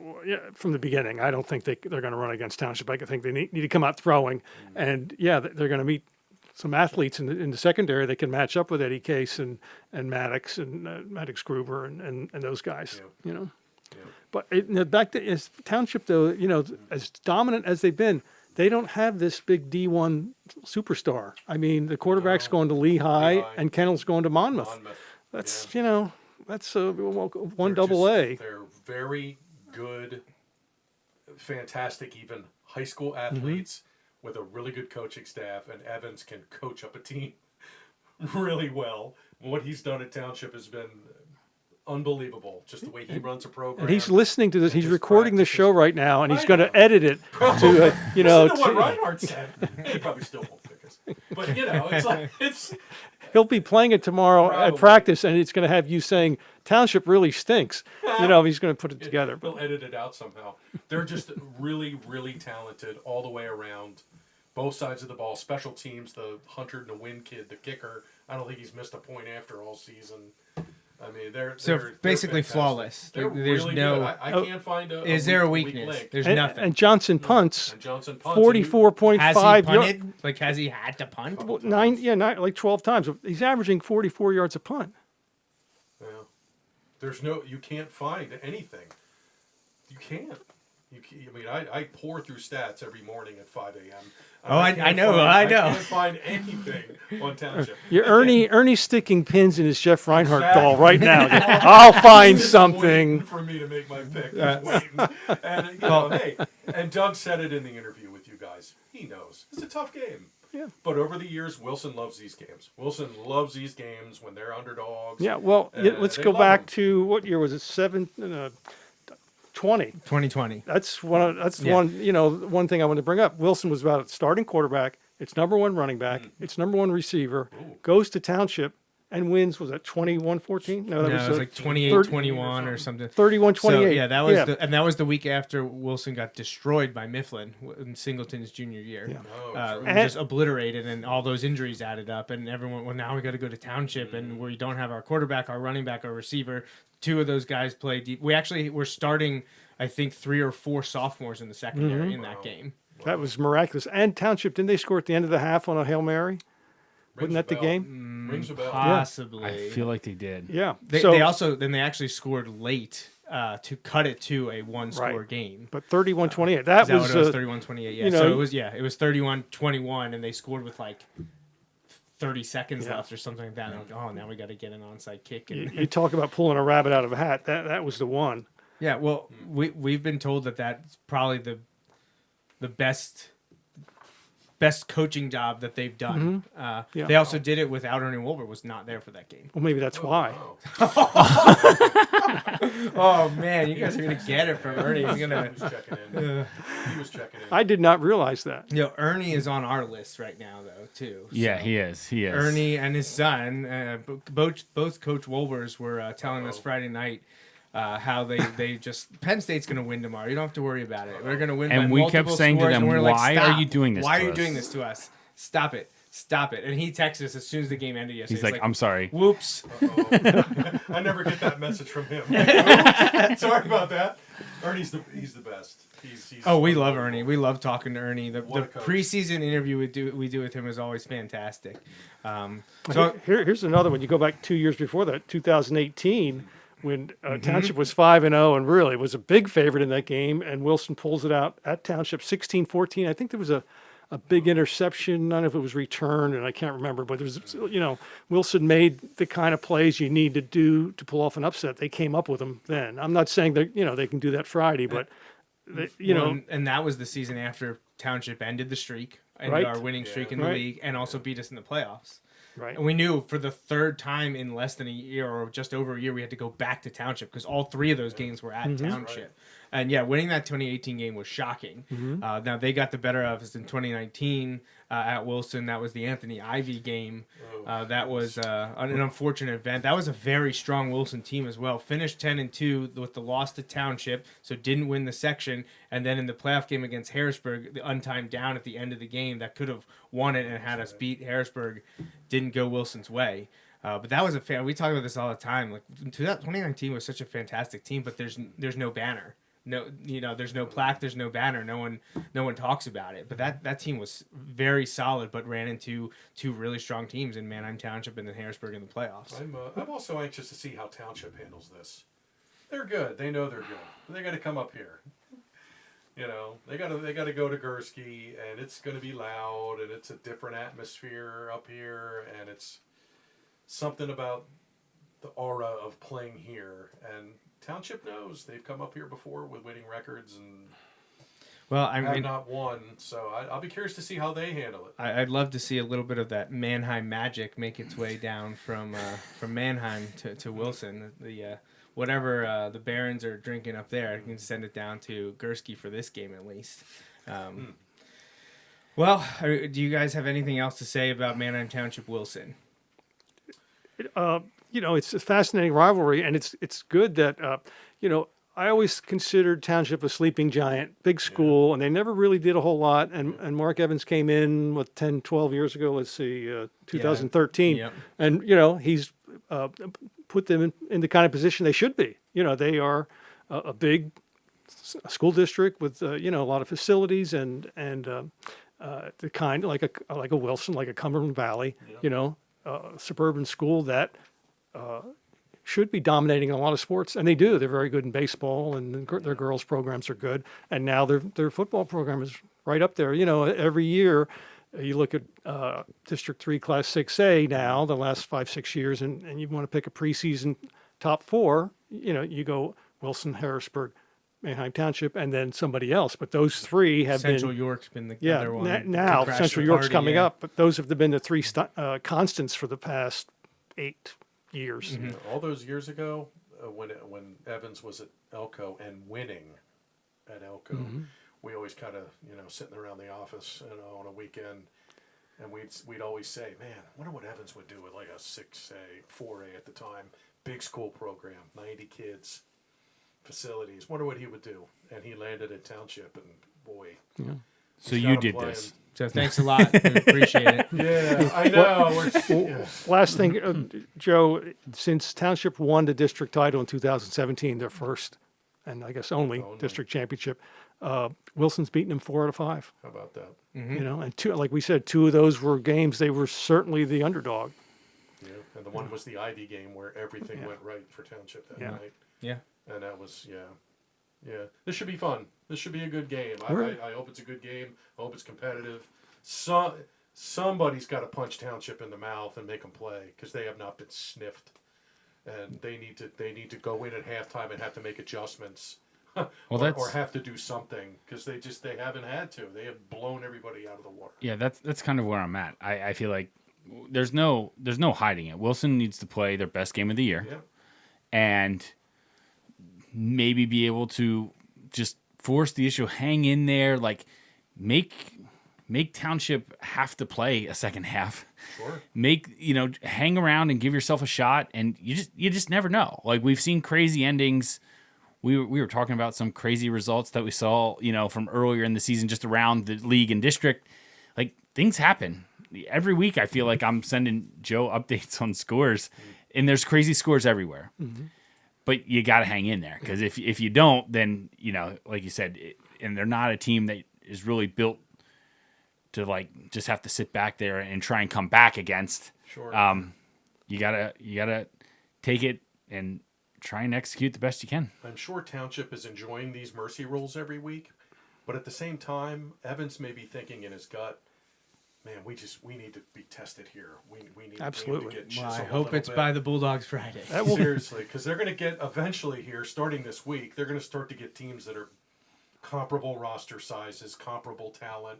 [SPEAKER 5] from the beginning. I don't think they're gonna run against Township. I think they need to come out throwing, and they're gonna meet some athletes in the secondary that can match up with Eddie Case and Maddox and Maddox Gruber and those guys.
[SPEAKER 3] Yeah. Yeah.
[SPEAKER 5] But back to Township though, as dominant as they've been, they don't have this big D1 superstar. I mean, the quarterback's going to Lehigh and Kennel's going to Monmouth. That's that's one double A.
[SPEAKER 3] They're very good, fantastic, even high school athletes with a really good coaching staff, and Evans can coach up a team really well. What he's done at Township has been unbelievable. Just the way he runs a program.
[SPEAKER 5] And he's listening to this. He's
[SPEAKER 3] just
[SPEAKER 5] recording the
[SPEAKER 3] practices.
[SPEAKER 5] show right now, and he's
[SPEAKER 3] I
[SPEAKER 5] going to
[SPEAKER 3] know.
[SPEAKER 5] edit it to,
[SPEAKER 3] Listen to what Reinhart said. He probably still won't pick us. But, it's
[SPEAKER 5] he'll be playing it tomorrow at
[SPEAKER 3] Probably.
[SPEAKER 5] practice, and it's going to have you saying, Township really stinks. He's going to put it together.
[SPEAKER 3] We'll edit it out somehow. They're just really, really talented all the way around. Both sides of the ball. Special teams, the Hunter and the Win kid, the kicker. I don't think he's missed a point after all season. I mean, they're
[SPEAKER 2] basically
[SPEAKER 3] fantastic.
[SPEAKER 2] flawless.
[SPEAKER 3] They're
[SPEAKER 2] There's
[SPEAKER 3] really
[SPEAKER 2] no-
[SPEAKER 3] good. I can't find a.
[SPEAKER 2] Is there a
[SPEAKER 3] weak
[SPEAKER 2] weakness?
[SPEAKER 3] link.
[SPEAKER 2] There's
[SPEAKER 5] And,
[SPEAKER 2] nothing.
[SPEAKER 5] and Johnson punts
[SPEAKER 3] And Johnson punts. and he-
[SPEAKER 5] 44.5
[SPEAKER 2] has he
[SPEAKER 5] yards.
[SPEAKER 2] punted? Like, has he had to punt?
[SPEAKER 5] Like 12 times. He's averaging 44 yards a punt.
[SPEAKER 3] Yeah. You can't find anything. You can't. I mean, I pour through stats every morning at 5 a.m.
[SPEAKER 2] Oh, I know.
[SPEAKER 3] I can't find anything on Township.
[SPEAKER 5] Ernie's sticking pins in his Jeff Reinhart
[SPEAKER 3] Exactly.
[SPEAKER 5] doll right now. I'll find
[SPEAKER 3] Just
[SPEAKER 5] something.
[SPEAKER 3] waiting for me to make my pick. Just waiting. And hey, and Doug said it in the interview with you guys. He knows it's a tough game.
[SPEAKER 5] Yeah.
[SPEAKER 3] But over the years, Wilson loves these games. Wilson loves these games when they're underdogs.
[SPEAKER 5] Yeah, well, let's
[SPEAKER 3] they
[SPEAKER 5] go
[SPEAKER 3] love
[SPEAKER 5] back
[SPEAKER 3] them.
[SPEAKER 5] to, what year was it? 20.
[SPEAKER 2] 2020.
[SPEAKER 5] That's one. One thing I want to bring up. Wilson was about starting quarterback. It's number one running back. It's number one receiver. Goes to Township and wins. Was that 21-14? No,
[SPEAKER 2] it was like 28-21 or something.
[SPEAKER 5] 31-28.
[SPEAKER 2] So, yeah, that was that was the week after Wilson got destroyed by Mifflin in Singleton's junior year.
[SPEAKER 5] Yeah.
[SPEAKER 2] Just obliterated, and all those injuries added up, and everyone. Well, now we got to go to Township, and we don't have our quarterback, our running back, our receiver. Two of those guys play deep. We actually were starting, I think, 3 or 4 sophomores in the secondary in that game.
[SPEAKER 5] That was miraculous. And Township, didn't they score at the end of the half on a Hail Mary? Wasn't that the game?
[SPEAKER 3] Rings a bell.
[SPEAKER 2] Possibly.
[SPEAKER 4] I feel like they did.
[SPEAKER 5] Yeah.
[SPEAKER 2] They also actually scored late to cut it to a one-score game.
[SPEAKER 5] But 31-28.
[SPEAKER 2] Is that what it was? 31-28. Yeah. So it was 31-21, and they scored with like 30 seconds left or something like that. And I'm like, now we got to get an onside kick. And
[SPEAKER 5] you talk about pulling a rabbit out of a hat. That was the one.
[SPEAKER 2] Yeah. Well, we've been told that that's probably the best coaching job that they've done. They also did it without Ernie Wolbert was not there for that game.
[SPEAKER 5] Well, maybe that's why.
[SPEAKER 2] Oh man, you guys are gonna get it from Ernie. He's gonna.
[SPEAKER 3] He was checking in.
[SPEAKER 5] I did not realize that.
[SPEAKER 2] Ernie is on our list right now though too.
[SPEAKER 4] Yeah, he is. He is.
[SPEAKER 2] Ernie and his son, both Coach Wolbers were telling us Friday night. How they just Penn State's gonna win tomorrow. You don't have to worry about it. We're gonna win.
[SPEAKER 4] And
[SPEAKER 2] by
[SPEAKER 4] we
[SPEAKER 2] multiple
[SPEAKER 4] kept saying to
[SPEAKER 2] scores,
[SPEAKER 4] them,
[SPEAKER 2] and we're
[SPEAKER 4] "Why
[SPEAKER 2] like,
[SPEAKER 4] are you doing this?
[SPEAKER 2] Why
[SPEAKER 4] to
[SPEAKER 2] are you
[SPEAKER 4] us?
[SPEAKER 2] doing this to us? Stop it! Stop it!" And he texted us as soon as the game ended yesterday.
[SPEAKER 4] He's like, "I'm sorry."
[SPEAKER 2] Whoops.
[SPEAKER 3] I never get that message from him. Sorry about that. Ernie's he's the best. He's
[SPEAKER 2] we love Ernie. We love talking to Ernie. The preseason interview we do with him is always fantastic.
[SPEAKER 5] So here's another one. You go back 2 years before that, 2018. When Township was 5-0 and really was a big favorite in that game, and Wilson pulls it out at Township 16-14. I think there was a big interception. None of it was returned, and I can't remember. But there was, Wilson made the kind of plays you need to do to pull off an upset. They came up with them then. I'm not saying that they can do that Friday, but
[SPEAKER 2] and that was the season after Township ended the streak and our winning streak in the league, and also beat us in the playoffs.
[SPEAKER 5] Right.
[SPEAKER 2] And we knew for the third time in less than a year or just over a year, we had to go back to Township because all 3 of those games were at Township. Right. And winning that 2018 game was shocking. Now they got the better of us in 2019 at Wilson. That was the Anthony Ivy game. That was an unfortunate event. That was a very strong Wilson team as well. Finished 10-2 with the loss to Township, so didn't win the section. And then in the playoff game against Harrisburg, the untimed down at the end of the game that could have won it and had us beat Harrisburg didn't go Wilson's way. But that was we talk about this all the time. Like 2019 was such a fantastic team, but there's no banner. No, there's no plaque, there's no banner. No one talks about it. But that team was very solid, but ran into 2 really strong teams in Manheim Township and then Harrisburg in the playoffs.
[SPEAKER 3] I'm also anxious to see how Township handles this. They're good. They know they're good. They got to come up here. They got to go to Gursky, and it's going to be loud, and it's a different atmosphere up here, and it's something about the aura of playing here. And Township knows they've come up here before with winning records and have not won. So I'll be curious to see how they handle it.
[SPEAKER 2] I'd love to see a little bit of that Manheim magic make its way down from Manheim to Wilson. Whatever the Barons are drinking up there, I can send it down to Gursky for this game at least. Well, do you guys have anything else to say about Manheim Township Wilson?
[SPEAKER 5] It's a fascinating rivalry, and it's good that, I always considered Township a sleeping giant, big school, and they never really did a whole lot. And Mark Evans came in, 10, 12 years ago, 2013.
[SPEAKER 2] Yep.
[SPEAKER 5] And, he's put them in the kind of position they should be. They are a big school district with, a lot of facilities and the kind like a Wilson, like a Cumberland Valley, suburban school that should be dominating a lot of sports, and they do. They're very good in baseball, and their girls' programs are good. And now their football program is right up there. Every year you look at District 3 Class 6A now, the last 5-6 years, and you want to pick a preseason top 4, you go Wilson, Harrisburg, Manheim Township, and then somebody else. But those 3 have
[SPEAKER 2] Central York's been the other one.
[SPEAKER 5] Now Central York's coming up, but those have been the 3 constants for the past 8 years.
[SPEAKER 3] Mm-hmm. All those years ago, when Evans was at Elko and winning at Elko, we always kind of sitting around the office on a weekend, And we'd always say, man, I wonder what Evans would do with like a 6A, 4A at the time, big school program, 90 kids, facilities. Wonder what he would do. And he landed at Township, and boy.
[SPEAKER 5] Yeah.
[SPEAKER 4] So you did this.
[SPEAKER 2] So thanks a lot. We appreciate it.
[SPEAKER 3] Yeah, I know.
[SPEAKER 5] Last thing, Joe, since Township won the district title in 2017, their first and I guess only district championship, Wilson's beaten them 4 out of 5.
[SPEAKER 3] How about that?
[SPEAKER 2] Mm-hmm.
[SPEAKER 5] You know, and two, like we said, 2 of those were games they were certainly the underdog.
[SPEAKER 3] Yeah, and the one was the Ivy game where everything went right for Township that night.
[SPEAKER 2] Yeah.
[SPEAKER 3] And that was, yeah. This should be fun. This should be a good game. I hope it's a good game. I hope it's competitive. Somebody's got to punch Township in the mouth and make them play because they have not been sniffed, and they need to go in at halftime and have to make adjustments, or have to do something because they haven't had to. They have blown everybody out of the water.
[SPEAKER 4] Yeah, that's kind of where I'm at. I feel like there's no hiding it. Wilson needs to play their best game of the year, and maybe be able to just force the issue, hang in there, like make Township have to play a second half.
[SPEAKER 3] Sure.
[SPEAKER 4] Hang around and give yourself a shot, and you just never know. Like we've seen crazy endings. We were talking about some crazy results that we saw, from earlier in the season, just around the league and district. Like things happen every week. I feel like I'm sending Joe updates on scores, and there's crazy scores everywhere. Mm-hmm. But you got to hang in there because if you don't, then like you said, and they're not a team that is really built to like just have to sit back there and try and come back against.
[SPEAKER 3] Sure.
[SPEAKER 4] You gotta take it and try and execute the best you can.
[SPEAKER 3] I'm sure Township is enjoying these mercy rules every week, but at the same time, Evans may be thinking in his gut, man, we need to be tested here. We need
[SPEAKER 5] Absolutely.
[SPEAKER 3] to get
[SPEAKER 2] Well, I
[SPEAKER 3] chiseled
[SPEAKER 2] hope it's by the Bulldogs Friday.
[SPEAKER 3] Seriously, because they're going to get eventually here, starting this week, they're going to start to get teams that are comparable roster sizes, comparable talent.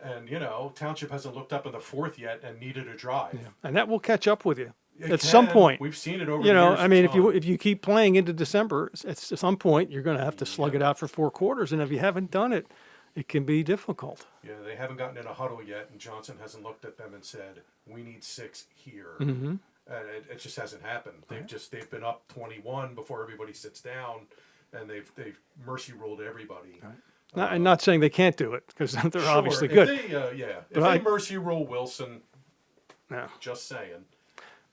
[SPEAKER 3] And, Township hasn't looked up in the 4th yet and needed a drive.
[SPEAKER 5] Yeah. And that will catch up with you
[SPEAKER 3] It
[SPEAKER 5] some
[SPEAKER 3] can.
[SPEAKER 5] point.
[SPEAKER 3] We've seen it over the years.
[SPEAKER 5] I mean, if you keep playing into December, at some point you're going to have to slug it out for 4 quarters. And if you haven't done it, it can be difficult.
[SPEAKER 3] Yeah, they haven't gotten in a huddle yet, and Johnson hasn't looked at them and said, we need 6 here.
[SPEAKER 5] Mm-hmm.
[SPEAKER 3] And it just hasn't happened. They've been up 21 before everybody sits down, and they've mercy ruled everybody.
[SPEAKER 5] Right. I'm not saying they can't do it because they're
[SPEAKER 3] Sure,
[SPEAKER 5] obviously
[SPEAKER 3] if
[SPEAKER 5] good.
[SPEAKER 3] If they mercy rule Wilson,
[SPEAKER 5] Yeah.
[SPEAKER 3] just saying,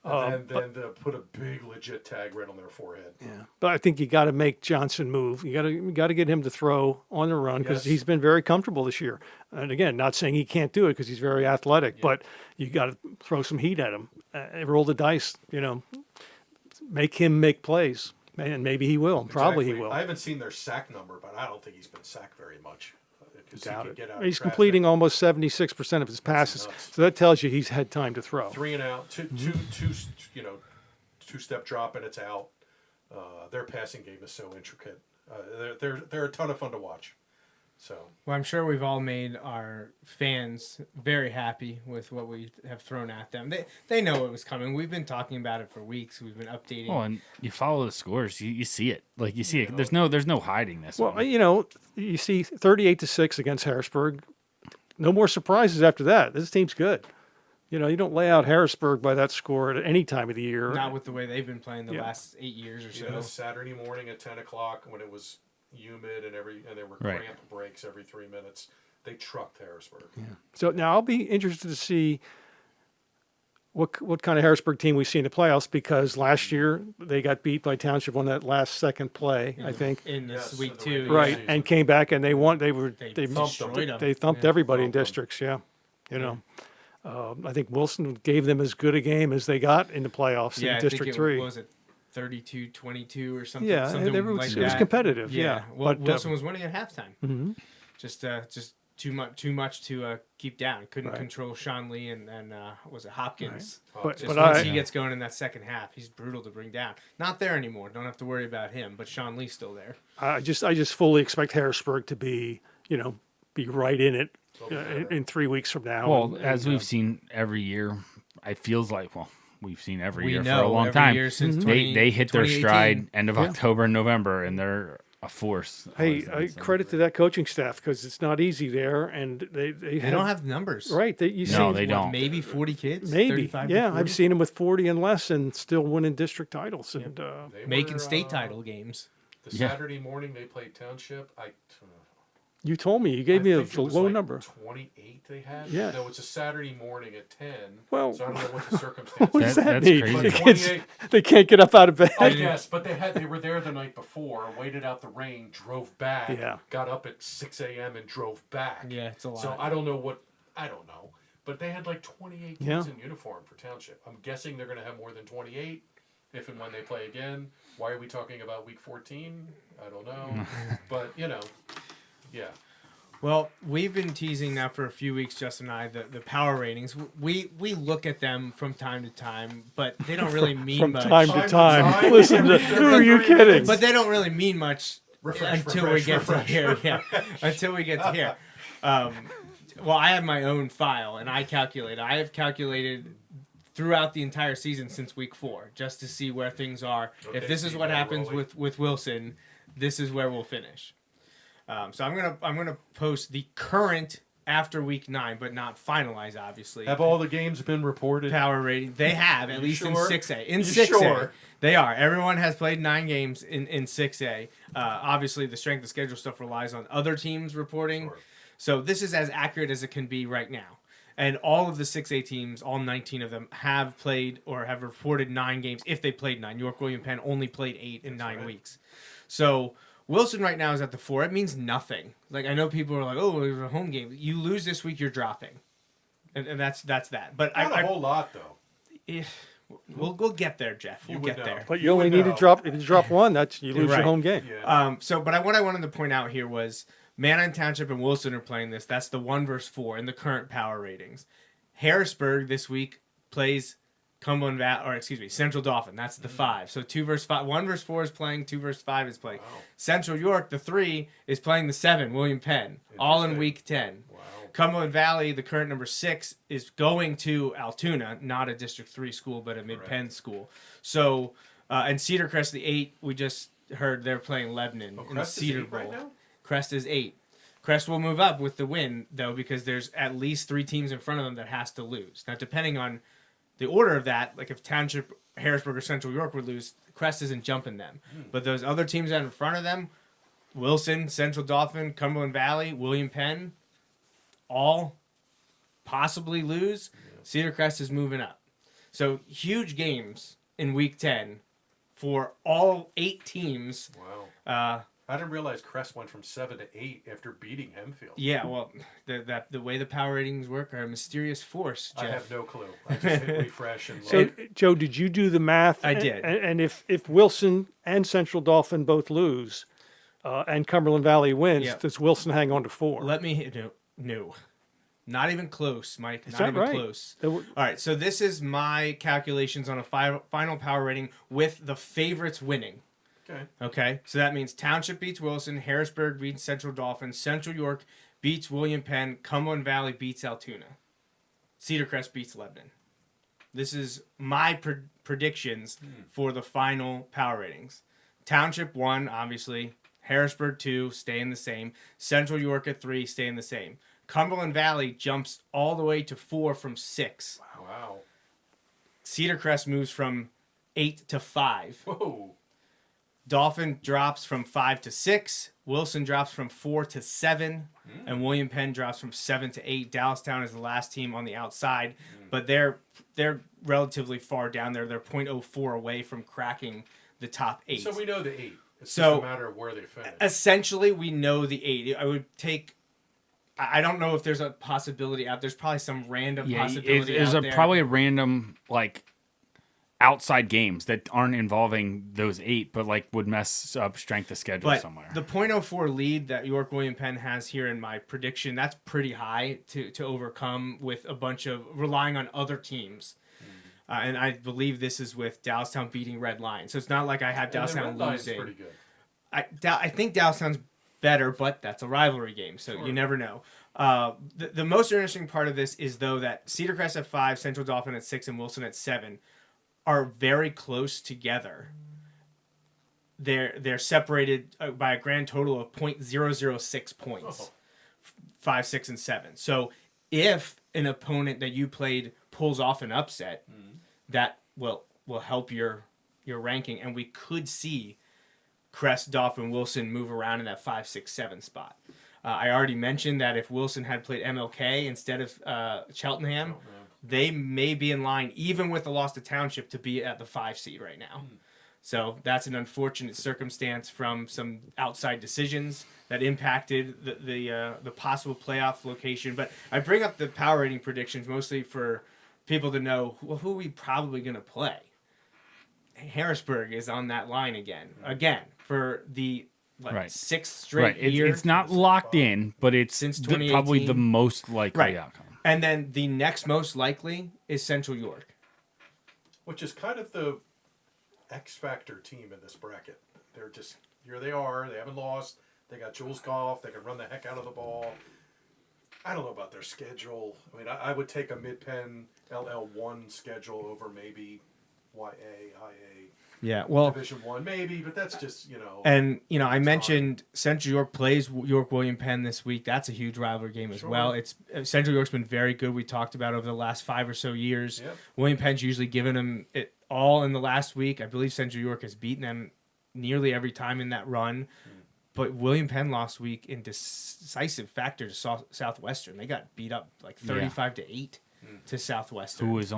[SPEAKER 3] and then put a big legit tag right on their forehead.
[SPEAKER 5] Yeah, but I think you got to make Johnson move. You got to get him to throw on the run because he's been very comfortable this year. And again, not saying he can't do it because he's very athletic, but you got to throw some heat at him. Roll the dice. Make him make plays, and maybe he will.
[SPEAKER 3] Exactly.
[SPEAKER 5] Probably he will.
[SPEAKER 3] I haven't seen their sack number, but I don't think he's been sacked very much.
[SPEAKER 5] Doubt it.
[SPEAKER 3] Get out
[SPEAKER 5] He's
[SPEAKER 3] of
[SPEAKER 5] completing almost 76% of his passes, so that tells you he's had time to throw.
[SPEAKER 3] 3 and out, two step drop and it's out. Their passing game is so intricate. They're a ton of fun to watch. So
[SPEAKER 2] Well, I'm sure we've all made our fans very happy with what we have thrown at them. They know it was coming. We've been talking about it for weeks. We've been updating.
[SPEAKER 4] Oh, and you follow the scores, you see it. Like you see it. There's no hiding this.
[SPEAKER 5] Well,
[SPEAKER 4] one.
[SPEAKER 5] you see 38-6 against Harrisburg. No more surprises after that. This team's good. You don't lay out Harrisburg by that score at any time of the year.
[SPEAKER 2] Not with the way they've been playing the last 8 years or so.
[SPEAKER 3] Saturday morning at 10 o'clock when it was humid and there were cramp breaks every 3 minutes, they trucked Harrisburg.
[SPEAKER 5] Yeah. So now I'll be interested to see what kind of Harrisburg team we see in the playoffs because last year they got beat by Township on that last second play, I think.
[SPEAKER 2] In this week too.
[SPEAKER 5] Right, and came back and they won. They thumped everybody in districts. Yeah, I think Wilson gave them as good a game as they got in the playoffs in District 3.
[SPEAKER 2] Was it 32-22 or something?
[SPEAKER 5] Yeah,
[SPEAKER 2] something
[SPEAKER 5] it was,
[SPEAKER 2] like
[SPEAKER 5] it
[SPEAKER 2] that.
[SPEAKER 5] was competitive. Yeah,
[SPEAKER 2] Well,
[SPEAKER 5] but
[SPEAKER 2] Wilson was winning at halftime.
[SPEAKER 5] Mm-hmm.
[SPEAKER 2] Just too much to keep down. Couldn't control Sean Lee and was it Hopkins?
[SPEAKER 5] Right.
[SPEAKER 2] But once he gets going in that second half, he's brutal to bring down. Not there anymore. Don't have to worry about him. But Sean Lee's still there.
[SPEAKER 5] I just fully expect Harrisburg to be right in it in 3 weeks from now.
[SPEAKER 4] Well, as we've seen every year, it feels like we've seen every
[SPEAKER 2] We
[SPEAKER 4] year
[SPEAKER 2] know
[SPEAKER 4] for a long
[SPEAKER 2] every
[SPEAKER 4] time.
[SPEAKER 2] year since
[SPEAKER 4] They hit their
[SPEAKER 2] 2018.
[SPEAKER 4] stride end of October and November, and they're a force.
[SPEAKER 5] Hey, credit to that coaching staff because it's not easy there, and they
[SPEAKER 2] don't have the numbers.
[SPEAKER 5] Right.
[SPEAKER 4] They don't.
[SPEAKER 2] Maybe 40 kids.
[SPEAKER 5] Maybe.
[SPEAKER 2] 35
[SPEAKER 5] Yeah,
[SPEAKER 2] to 40?
[SPEAKER 5] I've seen them with 40 and less and still winning district titles. And
[SPEAKER 2] making state title games.
[SPEAKER 3] The Saturday morning they played Township.
[SPEAKER 5] you told me. You gave me a low number.
[SPEAKER 3] 28 they had?
[SPEAKER 5] Yeah.
[SPEAKER 3] No, it's a Saturday morning at 10.
[SPEAKER 5] Well,
[SPEAKER 3] so I don't know what the circumstances
[SPEAKER 5] what does that
[SPEAKER 4] that's
[SPEAKER 5] mean?
[SPEAKER 4] crazy.
[SPEAKER 5] They can't get up out of bed.
[SPEAKER 3] I guess, but they were there the night before, waited out the rain, drove back, got up at 6 a.m. and drove back.
[SPEAKER 2] Yeah, it's a lot.
[SPEAKER 3] So I don't know. But they had like 28 kids in uniform for Township. I'm guessing they're going to have more than 28 if and when they play again. Why are we talking about week 14? I don't know. But, yeah.
[SPEAKER 2] Well, we've been teasing now for a few weeks, Justin and I, the power ratings. We look at them from time to time, but they don't really mean much.
[SPEAKER 5] From time to time. Listen, who are you kidding?
[SPEAKER 2] But they don't really mean much until we get to here. Yeah, until we get to here. Well, I have my own file, and I have calculated throughout the entire season since week 4, just to see where things are. Okay, if this is what happens with Wilson, this is where we'll finish. So I'm gonna post the current after week 9, but not finalized, obviously.
[SPEAKER 3] Have all the games been reported?
[SPEAKER 2] Power rating. They have, at least in 6A. In 6A,
[SPEAKER 3] sure?
[SPEAKER 2] They are. Everyone has played 9 games in 6A. Obviously, the strength of schedule stuff relies on other teams reporting. Sure. So this is as accurate as it can be right now. And all of the 6A teams, all 19 of them, have played or have reported 9 games if they played 9. York William Penn only played 8 in 9 weeks. So Wilson right now is at the 4. It means nothing. Like, I know people are like, oh, it was a home game. You lose this week, you're dropping. And that's that. But
[SPEAKER 3] not a whole lot, though.
[SPEAKER 2] We'll get there, Jeff. We'll get there.
[SPEAKER 5] But you only need to drop. If you drop one, you lose your home game.
[SPEAKER 3] Yeah.
[SPEAKER 2] But what I wanted to point out here was Manheim Township and Wilson are playing this. That's the 1 versus 4 in the current power ratings. Harrisburg this week plays Central Dauphin. That's the 5. So 2 versus 5. 1 versus 4 is playing. 2 versus 5 is playing. Wow. Central York, the 3, is playing the 7, William Penn, all in week 10. Wow. Cumberland Valley, the current number 6, is going to Altoona, not a District 3 school, but a Mid-Penn school. So, and Cedar Crest, the 8, we just heard they're playing Lebanon in the Cedar Bowl. Right now? Crest is 8. Crest will move up with the win, though, because there's at least 3 teams in front of them that has to lose. Now, depending on the order of that, like if Township, Harrisburg, or Central York would lose, Crest isn't jumping them. But those other teams that are in front of them, Wilson, Central Dauphin, Cumberland Valley, William Penn, all possibly lose. Cedar Crest is moving up. So huge games in week 10 for all 8 teams.
[SPEAKER 3] Wow. I didn't realize Crest went from 7 to 8 after beating Hempfield.
[SPEAKER 2] Yeah, well, the way the power ratings work are a mysterious force, Jeff.
[SPEAKER 3] I have no clue. I just hit refresh and
[SPEAKER 5] So, Joe, did you do the math?
[SPEAKER 2] I did.
[SPEAKER 5] And if Wilson and Central Dauphin both lose, and Cumberland Valley wins, does Wilson hang on to 4?
[SPEAKER 2] No. Not even close, Mike.
[SPEAKER 5] Is
[SPEAKER 2] Not
[SPEAKER 5] that
[SPEAKER 2] even
[SPEAKER 5] right?
[SPEAKER 2] close. All right, so this is my calculations on a final power rating with the favorites winning. Okay, so that means Township beats Wilson, Harrisburg beats Central Dauphin, Central York beats William Penn, Cumberland Valley beats Altoona, Cedar Crest beats Lebanon. This is my predictions for the final power ratings. Township 1, obviously. Harrisburg 2, staying the same. Central York at 3, staying the same. Cumberland Valley jumps all the way to 4 from 6.
[SPEAKER 3] Wow.
[SPEAKER 2] Cedar Crest moves from 8 to 5.
[SPEAKER 3] Whoa.
[SPEAKER 2] Dauphin drops from 5 to 6. Wilson drops from 4 to 7. And William Penn drops from 7 to 8. Dallastown is the last team on the outside, but they're relatively far down there. They're 0.04 away from cracking the top 8.
[SPEAKER 3] So we know the 8. It's
[SPEAKER 2] just
[SPEAKER 3] a matter of where they finish.
[SPEAKER 2] Essentially, we know the 8. I don't know if there's a possibility out. There's probably some random possibility out there.
[SPEAKER 4] Probably a random, outside games that aren't involving those 8, but would mess up strength of schedule somewhere.
[SPEAKER 2] The 0.04 lead that York William Penn has here in my prediction, that's pretty high to overcome with a bunch of relying on other teams. And I believe this is with Dallastown beating Red Lion. So it's not like I have Dallastown losing.
[SPEAKER 3] Pretty good.
[SPEAKER 2] I think Dallastown's better, but that's a rivalry game, so you never know. The most interesting part of this is, though, that Cedar Crest at 5, Central Dauphin at 6, and Wilson at 7 are very close together. they're separated by a grand total of .006 points, 5, 6, and 7. So if an opponent that you played pulls off an upset, that will help your ranking, and we could see Crest, Dauphin, Wilson move around in that 5, 6, 7 spot. I already mentioned that if Wilson had played MLK instead of Cheltenham, they may be in line, even with the loss to Township, to be at the 5 seed right now. So that's an unfortunate circumstance from some outside decisions that impacted the possible playoff location. But I bring up the power rating predictions mostly for people to know, well, who are we probably going to play? Harrisburg is on that line again for the sixth straight year.
[SPEAKER 4] It's not locked in, but it's
[SPEAKER 2] since
[SPEAKER 4] probably the most likely outcome.
[SPEAKER 2] And then the next most likely is Central York,
[SPEAKER 3] which is kind of the X factor team in this bracket. They're just here. They are. They haven't lost. They got Jules Goff. They can run the heck out of the ball. I don't know about their schedule. I mean, I would take a mid-pen LL1 schedule over maybe YA, IA.
[SPEAKER 2] Yeah, well,
[SPEAKER 3] Division 1 maybe, but that's just,
[SPEAKER 2] And, I mentioned Central York plays York William Penn this week. That's a huge rivalry game as well. It's Central York's been very good. We talked about over the last 5 or so years. Yep. William Penn's usually given them it all in the last week. I believe Central York has beaten them nearly every time in that run. But William Penn last week in decisive factor to Southwestern. They got beat up like 35-8 to Southwestern.
[SPEAKER 4] Was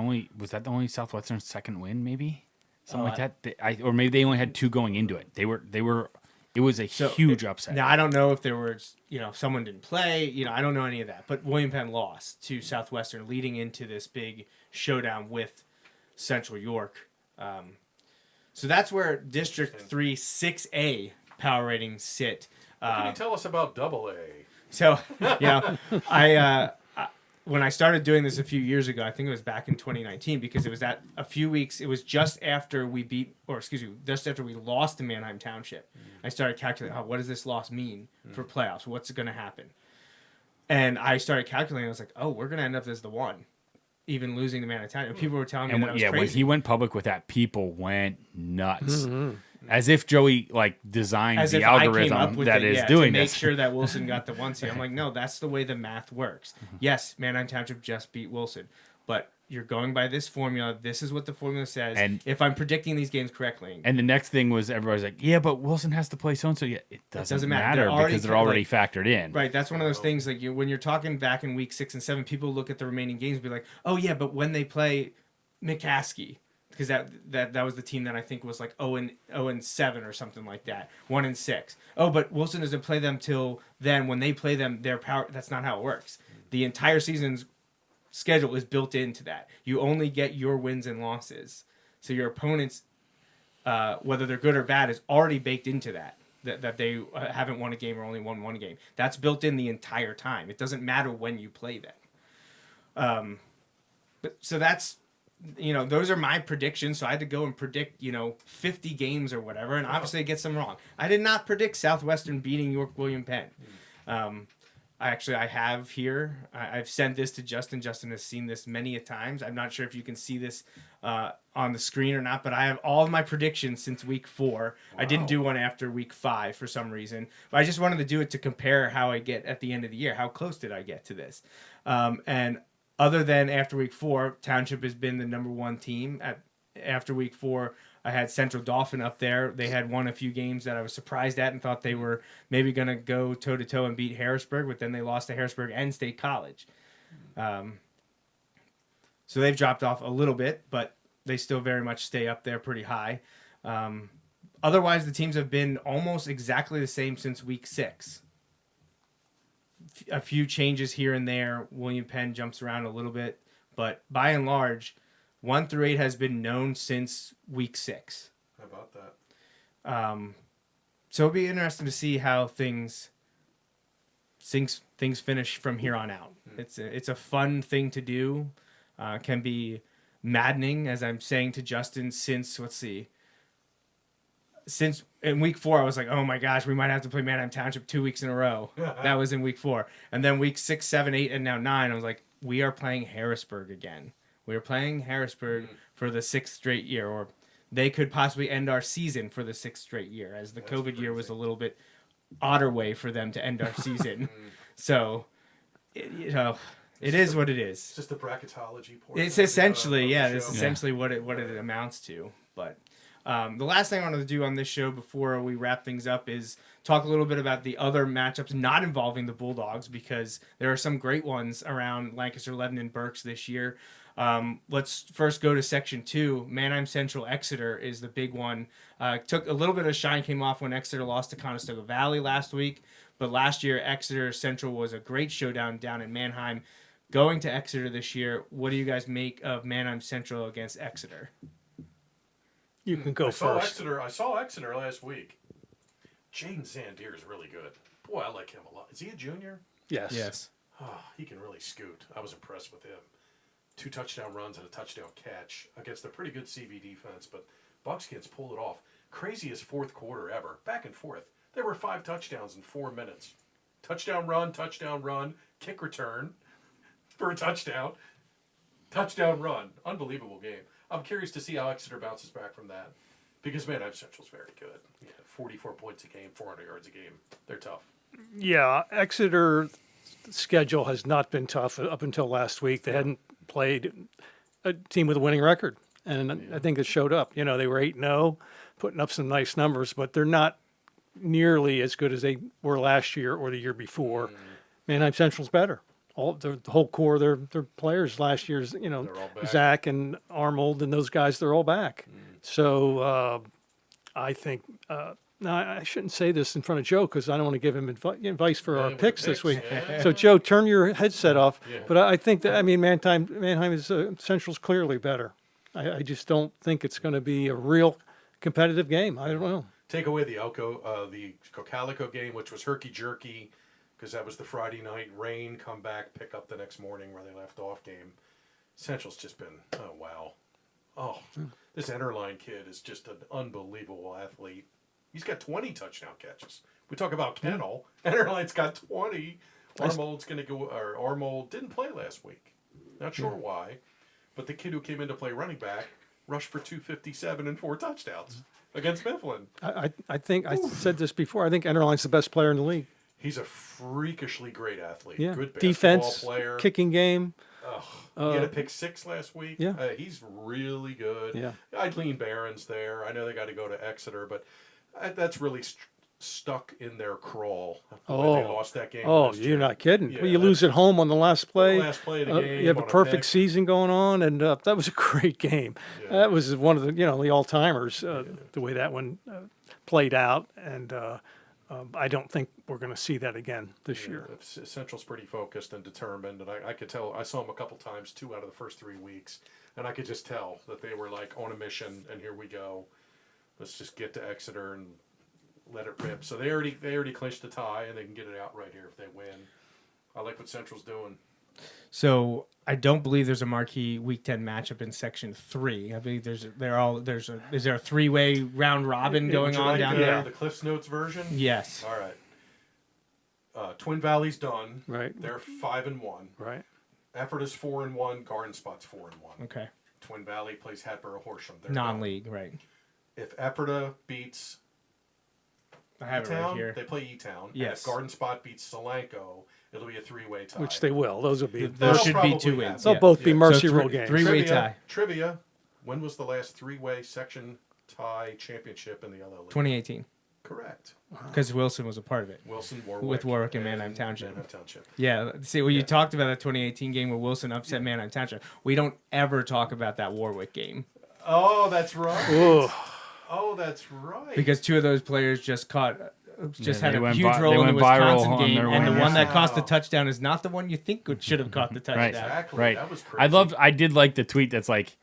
[SPEAKER 4] that the only Southwestern second win, maybe? Something like that. Or maybe they only had 2 going into it. It was a huge upset.
[SPEAKER 2] Now, I don't know if there was, someone didn't play. I don't know any of that. But William Penn lost to Southwestern leading into this big showdown with Central York. So that's where District 3 6A power ratings sit.
[SPEAKER 3] What can you tell us about AA?
[SPEAKER 2] So, when I started doing this a few years ago, I think it was back in 2019, because it was it was just after just after we lost to Manheim Township. I started calculating, what does this loss mean for playoffs? What's going to happen? And I started calculating, I was like, we're going to end up as the 1, even losing to Manheim Township. And people were telling me that was crazy.
[SPEAKER 4] When he went public with that, people went nuts. As if Joey designed the algorithm that is doing
[SPEAKER 2] to
[SPEAKER 4] this.
[SPEAKER 2] make sure that Wilson got the 1 seed. I'm like, no, that's the way the math works. Yes, Manheim Township just beat Wilson, but you're going by this formula. This is what the formula says. And if I'm predicting these games correctly.
[SPEAKER 4] And the next thing was everybody's like, yeah, but Wilson has to play so and so. Yeah, it doesn't matter because they're already factored in.
[SPEAKER 2] Right. That's one of those things. Like when you're talking back in week 6 and 7, people look at the remaining games and be like, oh yeah, but when they play McCaskey. Because that was the team that I think was like 0-7 or something like that, 1-6. Oh, but Wilson doesn't play them till then. When they play them, their power. That's not how it works. The entire season's schedule is built into that. You only get your wins and losses. So your opponents, whether they're good or bad, is already baked into that. That they haven't won a game or only won 1 game. That's built in the entire time. It doesn't matter when you play them. So that's. Those are my predictions. So I had to go and predict, 50 games or whatever, and obviously I get some wrong. I did not predict Southwestern beating York William Penn. I have here. I've sent this to Justin. Justin has seen this many a times. I'm not sure if you can see this on the screen or not, but I have all of my predictions since week 4. Wow. I didn't do one after week 5 for some reason, but I just wanted to do it to compare how I get at the end of the year. How close did I get to this? And other than after week 4, Township has been the number 1 team. After week 4, I had Central Dauphin up there. They had won a few games that I was surprised at and thought they were maybe going to go toe-to-toe and beat Harrisburg, but then they lost to Harrisburg and State College. So they've dropped off a little bit, but they still very much stay up there pretty high. Otherwise, the teams have been almost exactly the same since week 6. A few changes here and there. William Penn jumps around a little bit, but by and large, 1 through 8 has been known since week 6.
[SPEAKER 3] How about that?
[SPEAKER 2] So it'll be interesting to see how things finish from here on out. It's a fun thing to do. Can be maddening, as I'm saying to Justin. Since in week 4, I was like, oh my gosh, we might have to play Manheim Township 2 weeks in a row. That was in week 4. And then week 6, 7, 8, and now 9, I was like, we are playing Harrisburg again. We are playing Harrisburg for the 6th straight year, or they could possibly end our season for the 6th straight year, as the COVID year was a little bit odder way for them to end our season. So, it is what it is.
[SPEAKER 3] It's just the bracketology portion.
[SPEAKER 2] It's essentially,
[SPEAKER 3] it's
[SPEAKER 2] essentially what it amounts to. But the last thing I wanted to do on this show before we wrap things up is talk a little bit about the other matchups not involving the Bulldogs, because there are some great ones around Lancaster, Lebanon, Berks this year. Let's first go to Section 2. Manheim Central Exeter is the big one. Took a little bit of shine, came off when Exeter lost to Conestoga Valley last week. But last year, Exeter Central was a great showdown down in Manheim. Going to Exeter this year, what do you guys make of Manheim Central against Exeter?
[SPEAKER 5] You can go first.
[SPEAKER 3] I saw Exeter last week. Jaden Zandier is really good. Boy, I like him a lot. Is he a junior?
[SPEAKER 5] Yes.
[SPEAKER 3] Oh, he can really scoot. I was impressed with him. 2 touchdown runs and a touchdown catch against a pretty good CV defense, but Buckskins pulled it off. Craziest 4th quarter ever. Back and forth. There were 5 touchdowns in 4 minutes. Touchdown run, kick return for a touchdown. Touchdown run. Unbelievable game. I'm curious to see how Exeter bounces back from that, because Manheim Central's very good. 44 points a game, 400 yards a game. They're tough.
[SPEAKER 5] Yeah, Exeter schedule has not been tough up until last week. They hadn't played a team with a winning record, and I think it showed up. They were 8-0, putting up some nice numbers, but they're not nearly as good as they were last year or the year before. Manheim Central's better. The whole core of their players last year's, Zach and Arnold and those guys, they're all back. So I think now I shouldn't say this in front of Joe because I don't want to give him advice for our picks this week.
[SPEAKER 3] Yeah.
[SPEAKER 5] So Joe, turn your headset off. Yeah. But I think that Manheim is Central's clearly better. I just don't think it's going to be a real competitive game. I don't know.
[SPEAKER 3] Take away the Cocalico game, which was herky-jerky, because that was the Friday night rain, come back, pick up the next morning where they left off game. Central's just been, oh, wow. Oh, this Enterline kid is just an unbelievable athlete. He's got 20 touchdown catches. We talk about Kennel. Enterline's got 20. Arnold didn't play last week. Not sure why. But the kid who came in to play running back rushed for 257 and 4 touchdowns against Mifflin.
[SPEAKER 5] I think I said this before. I think Enterline's the best player in the league.
[SPEAKER 3] He's a freakishly great athlete.
[SPEAKER 5] Yeah.
[SPEAKER 3] Good
[SPEAKER 5] defense,
[SPEAKER 3] player.
[SPEAKER 5] Kicking game.
[SPEAKER 3] He had a pick 6 last week.
[SPEAKER 5] Yeah.
[SPEAKER 3] He's really good.
[SPEAKER 5] Yeah.
[SPEAKER 3] I'd lean Barron's there. I know they got to go to Exeter, but that's really stuck in their crawl. They lost that game.
[SPEAKER 5] Oh, you're not kidding. Yeah, well, you lose at home on the last play.
[SPEAKER 3] Last play of the game.
[SPEAKER 5] You have a perfect season going on, and that was a great game. Yeah. That was one of the all-timers, the way that one played out, and I don't think we're going to see that again this year.
[SPEAKER 3] Central's pretty focused and determined, and I could tell. I saw them a couple times, 2 out of the first 3 weeks, and I could just tell that they were like on a mission, and here we go. Let's just get to Exeter and let it rip. So they already clinched the tie, and they can get it out right here if they win. I like what Central's doing.
[SPEAKER 2] So I don't believe there's a marquee Week 10 matchup in Section 3. I believe is there a 3-way round robin going on down there?
[SPEAKER 3] The Cliffs Notes version?
[SPEAKER 2] Yes.
[SPEAKER 3] All right. Twin Valley's done.
[SPEAKER 5] Right.
[SPEAKER 3] They're 5-1.
[SPEAKER 5] Right.
[SPEAKER 3] Effort is 4-1. Garden Spot's 4-1.
[SPEAKER 2] Okay.
[SPEAKER 3] Twin Valley plays Hatboro Horsham. They're
[SPEAKER 2] non-league, right?
[SPEAKER 3] If Ephrata beats
[SPEAKER 2] E-Town,
[SPEAKER 3] they play E-Town.
[SPEAKER 2] Yes.
[SPEAKER 3] And if Garden Spot beats Solanco, it'll be a 3-way tie.
[SPEAKER 5] Which they will. Those will be.
[SPEAKER 2] Those should be 2 wins.
[SPEAKER 5] They'll both be mercy rule games.
[SPEAKER 2] 3-way tie.
[SPEAKER 3] Trivia. When was the last 3-way section tie championship in the LL League?
[SPEAKER 2] 2018.
[SPEAKER 3] Correct.
[SPEAKER 2] Because Wilson was a part of it.
[SPEAKER 3] Warwick.
[SPEAKER 2] With Warwick and Manheim Township.
[SPEAKER 3] Manheim Township.
[SPEAKER 2] Yeah. See, you talked about that 2018 game where Wilson upset Manheim Township. We don't ever talk about that Warwick game.
[SPEAKER 3] Oh, that's right.
[SPEAKER 5] Ooh.
[SPEAKER 3] Oh, that's right.
[SPEAKER 2] Because 2 of those players just had a huge
[SPEAKER 4] they
[SPEAKER 2] role in the
[SPEAKER 4] went viral
[SPEAKER 2] Wisconsin
[SPEAKER 4] on
[SPEAKER 2] game,
[SPEAKER 4] their
[SPEAKER 2] and the
[SPEAKER 4] win.
[SPEAKER 2] one that cost the touchdown is not the one you think should have caught the touchdown.
[SPEAKER 4] Right.
[SPEAKER 3] Exactly.
[SPEAKER 4] Right.
[SPEAKER 3] That was crazy.
[SPEAKER 4] I did like the tweet that's like,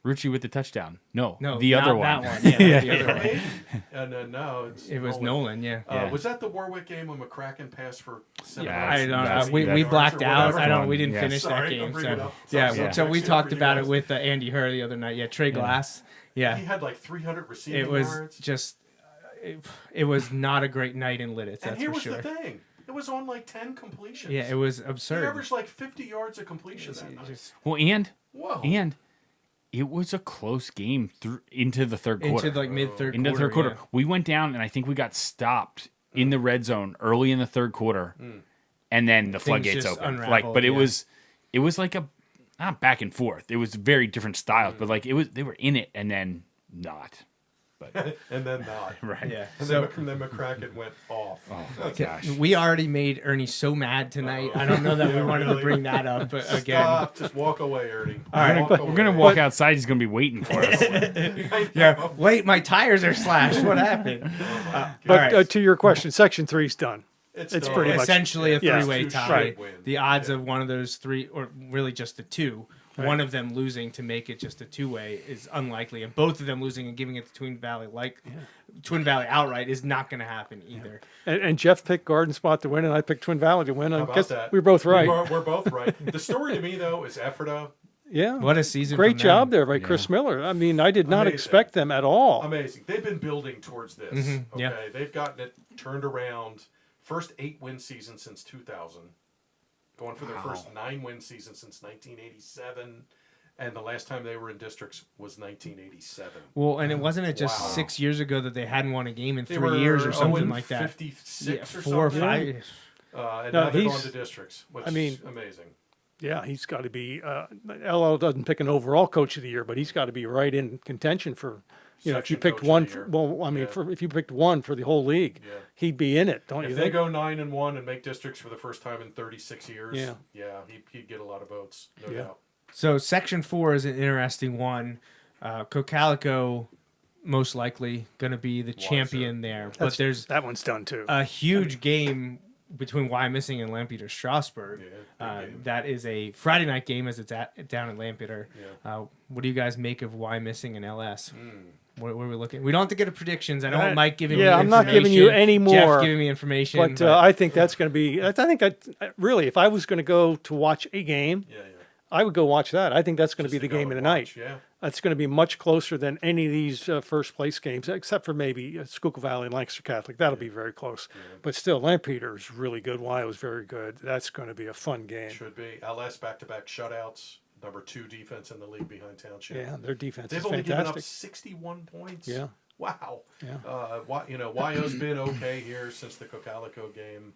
[SPEAKER 4] Rucci with the touchdown. No, the
[SPEAKER 2] not
[SPEAKER 4] other one.
[SPEAKER 2] That one. Yeah, the other one.
[SPEAKER 3] And no,
[SPEAKER 2] It was Nolan. Yeah.
[SPEAKER 3] Was that the Warwick game when McCracken passed for 7
[SPEAKER 2] I don't know.
[SPEAKER 4] that's-
[SPEAKER 2] We
[SPEAKER 3] yards
[SPEAKER 2] blacked
[SPEAKER 3] or
[SPEAKER 2] out.
[SPEAKER 3] whatever?
[SPEAKER 2] We didn't
[SPEAKER 4] Yeah.
[SPEAKER 2] finish
[SPEAKER 3] Sorry,
[SPEAKER 2] that
[SPEAKER 3] I'm
[SPEAKER 2] game.
[SPEAKER 3] bringing it
[SPEAKER 2] So,
[SPEAKER 3] up.
[SPEAKER 2] yeah.
[SPEAKER 3] Sorry.
[SPEAKER 2] So we
[SPEAKER 3] Actually,
[SPEAKER 2] talked
[SPEAKER 3] for you
[SPEAKER 2] about it
[SPEAKER 3] guys.
[SPEAKER 2] with Andy Hur the other night. Yeah, Trey Glass. Yeah.
[SPEAKER 3] He had like 300 receiving
[SPEAKER 2] It was
[SPEAKER 3] yards.
[SPEAKER 2] just. It was not a great night in Lidditz.
[SPEAKER 3] And
[SPEAKER 2] That's
[SPEAKER 3] here
[SPEAKER 2] for
[SPEAKER 3] was
[SPEAKER 2] sure.
[SPEAKER 3] the thing. It was on like 10 completions.
[SPEAKER 2] Yeah, it was
[SPEAKER 3] He
[SPEAKER 2] absurd.
[SPEAKER 3] averaged like 50 yards of completion that night.
[SPEAKER 4] Well, and
[SPEAKER 3] Whoa.
[SPEAKER 4] and it was a close game into the third quarter.
[SPEAKER 2] Into like mid third.
[SPEAKER 4] Into the third quarter, we went down, and I think we got stopped in the red zone early in the third quarter, and then the floodgates opened. But it was like a not back and forth. It was very different styles, but like they were in it and then not. But
[SPEAKER 3] and then not.
[SPEAKER 2] Right. Yeah.
[SPEAKER 3] And then McCracken went off.
[SPEAKER 4] oh my gosh.
[SPEAKER 2] We already made Ernie so mad tonight. I don't know that we wanted to bring that up, but again.
[SPEAKER 3] Stop. Just walk away, Ernie.
[SPEAKER 2] All right.
[SPEAKER 4] We're going to walk outside. He's going to be waiting for us.
[SPEAKER 2] Yeah. Wait, my tires are slashed. What happened?
[SPEAKER 5] But to your question, Section 3's done.
[SPEAKER 3] It's
[SPEAKER 5] It's
[SPEAKER 3] done.
[SPEAKER 5] pretty much
[SPEAKER 2] essentially a three-way
[SPEAKER 3] Two
[SPEAKER 2] tie.
[SPEAKER 3] straight wins.
[SPEAKER 2] The odds of one of those three, or really just the two, one of them losing to make it just a two-way is unlikely, and both of them losing and giving it to Twin Valley Twin Valley outright is not going to happen either.
[SPEAKER 5] And Jeff picked Garden Spot to win, and I picked Twin Valley to win.
[SPEAKER 3] How
[SPEAKER 5] I
[SPEAKER 3] about
[SPEAKER 5] guess
[SPEAKER 3] that?
[SPEAKER 5] we were both right.
[SPEAKER 3] We're both right. The story to me, though, is Ephrata.
[SPEAKER 5] Yeah.
[SPEAKER 2] What a season!
[SPEAKER 5] Great
[SPEAKER 2] from
[SPEAKER 5] job
[SPEAKER 2] them.
[SPEAKER 5] there by Chris Miller. I mean, I did not
[SPEAKER 3] Amazing.
[SPEAKER 5] expect them at all.
[SPEAKER 3] Amazing. They've been building towards this.
[SPEAKER 2] Mm-hmm.
[SPEAKER 3] Okay.
[SPEAKER 2] Yeah.
[SPEAKER 3] They've gotten it turned around. First 8-win season since 2000. Going for their first 9-win season since 1987. And the last time they were in districts was 1987.
[SPEAKER 2] Well, and it wasn't just 6 years ago that they hadn't won a game in 3 years or something like that.
[SPEAKER 3] 56 or
[SPEAKER 2] 4 or
[SPEAKER 3] something.
[SPEAKER 2] 5.
[SPEAKER 3] And
[SPEAKER 5] No,
[SPEAKER 3] now they've
[SPEAKER 5] he's-
[SPEAKER 3] gone to districts, which
[SPEAKER 5] I mean,
[SPEAKER 3] is amazing.
[SPEAKER 5] Yeah, he's got to be. LL doesn't pick an overall coach of the year, but he's got to be right in contention for. You know, if you
[SPEAKER 3] Section
[SPEAKER 5] picked
[SPEAKER 3] coach of
[SPEAKER 5] one,
[SPEAKER 3] the year.
[SPEAKER 5] well, I mean,
[SPEAKER 3] Yeah.
[SPEAKER 5] if you picked one for the whole league,
[SPEAKER 3] Yeah.
[SPEAKER 5] he'd be in it, don't
[SPEAKER 3] If
[SPEAKER 5] you
[SPEAKER 3] they
[SPEAKER 5] think?
[SPEAKER 3] go 9-1 and make districts for the first time in 36 years,
[SPEAKER 5] Yeah.
[SPEAKER 3] he'd get a lot of votes, no
[SPEAKER 5] Yeah.
[SPEAKER 3] doubt.
[SPEAKER 2] So Section 4 is an interesting one. Cocalico most likely going to be the champion there. But there's
[SPEAKER 5] That one's done too.
[SPEAKER 2] a huge game between Wyomissing and Lampeter Strasburg.
[SPEAKER 3] Yeah, big game.
[SPEAKER 2] That is a Friday night game as it's down in Lampeter.
[SPEAKER 3] Yeah.
[SPEAKER 2] What do you guys make of Wyomissing and LS?
[SPEAKER 3] Hmm.
[SPEAKER 2] What are we looking? We don't have to get a predictions. I don't want Mike giving me
[SPEAKER 5] yeah, I'm not giving you
[SPEAKER 2] information,
[SPEAKER 5] any more.
[SPEAKER 2] Jeff giving me information.
[SPEAKER 5] but I think that's going to be. I think really, if I was going to go to watch a game,
[SPEAKER 3] Yeah.
[SPEAKER 5] I would go watch that. I think that's going to be the
[SPEAKER 3] Just to go
[SPEAKER 5] game of the
[SPEAKER 3] and
[SPEAKER 5] night.
[SPEAKER 3] watch, yeah.
[SPEAKER 5] That's going to be much closer than any of these first place games, except for maybe Schuylkill Valley and Lancaster Catholic. That'll be very close. But still, Lampeter is really good. Wyo's very good. That's going to be a fun game.
[SPEAKER 3] Should be. LS back-to-back shutouts. Number 2 defense in the league behind Township.
[SPEAKER 5] Yeah, their defense
[SPEAKER 3] They've
[SPEAKER 5] is
[SPEAKER 3] only given up
[SPEAKER 5] fantastic.
[SPEAKER 3] 61 points.
[SPEAKER 5] Yeah.
[SPEAKER 3] Wow.
[SPEAKER 5] Yeah.
[SPEAKER 3] Wyo's been okay here since the Cocalico game.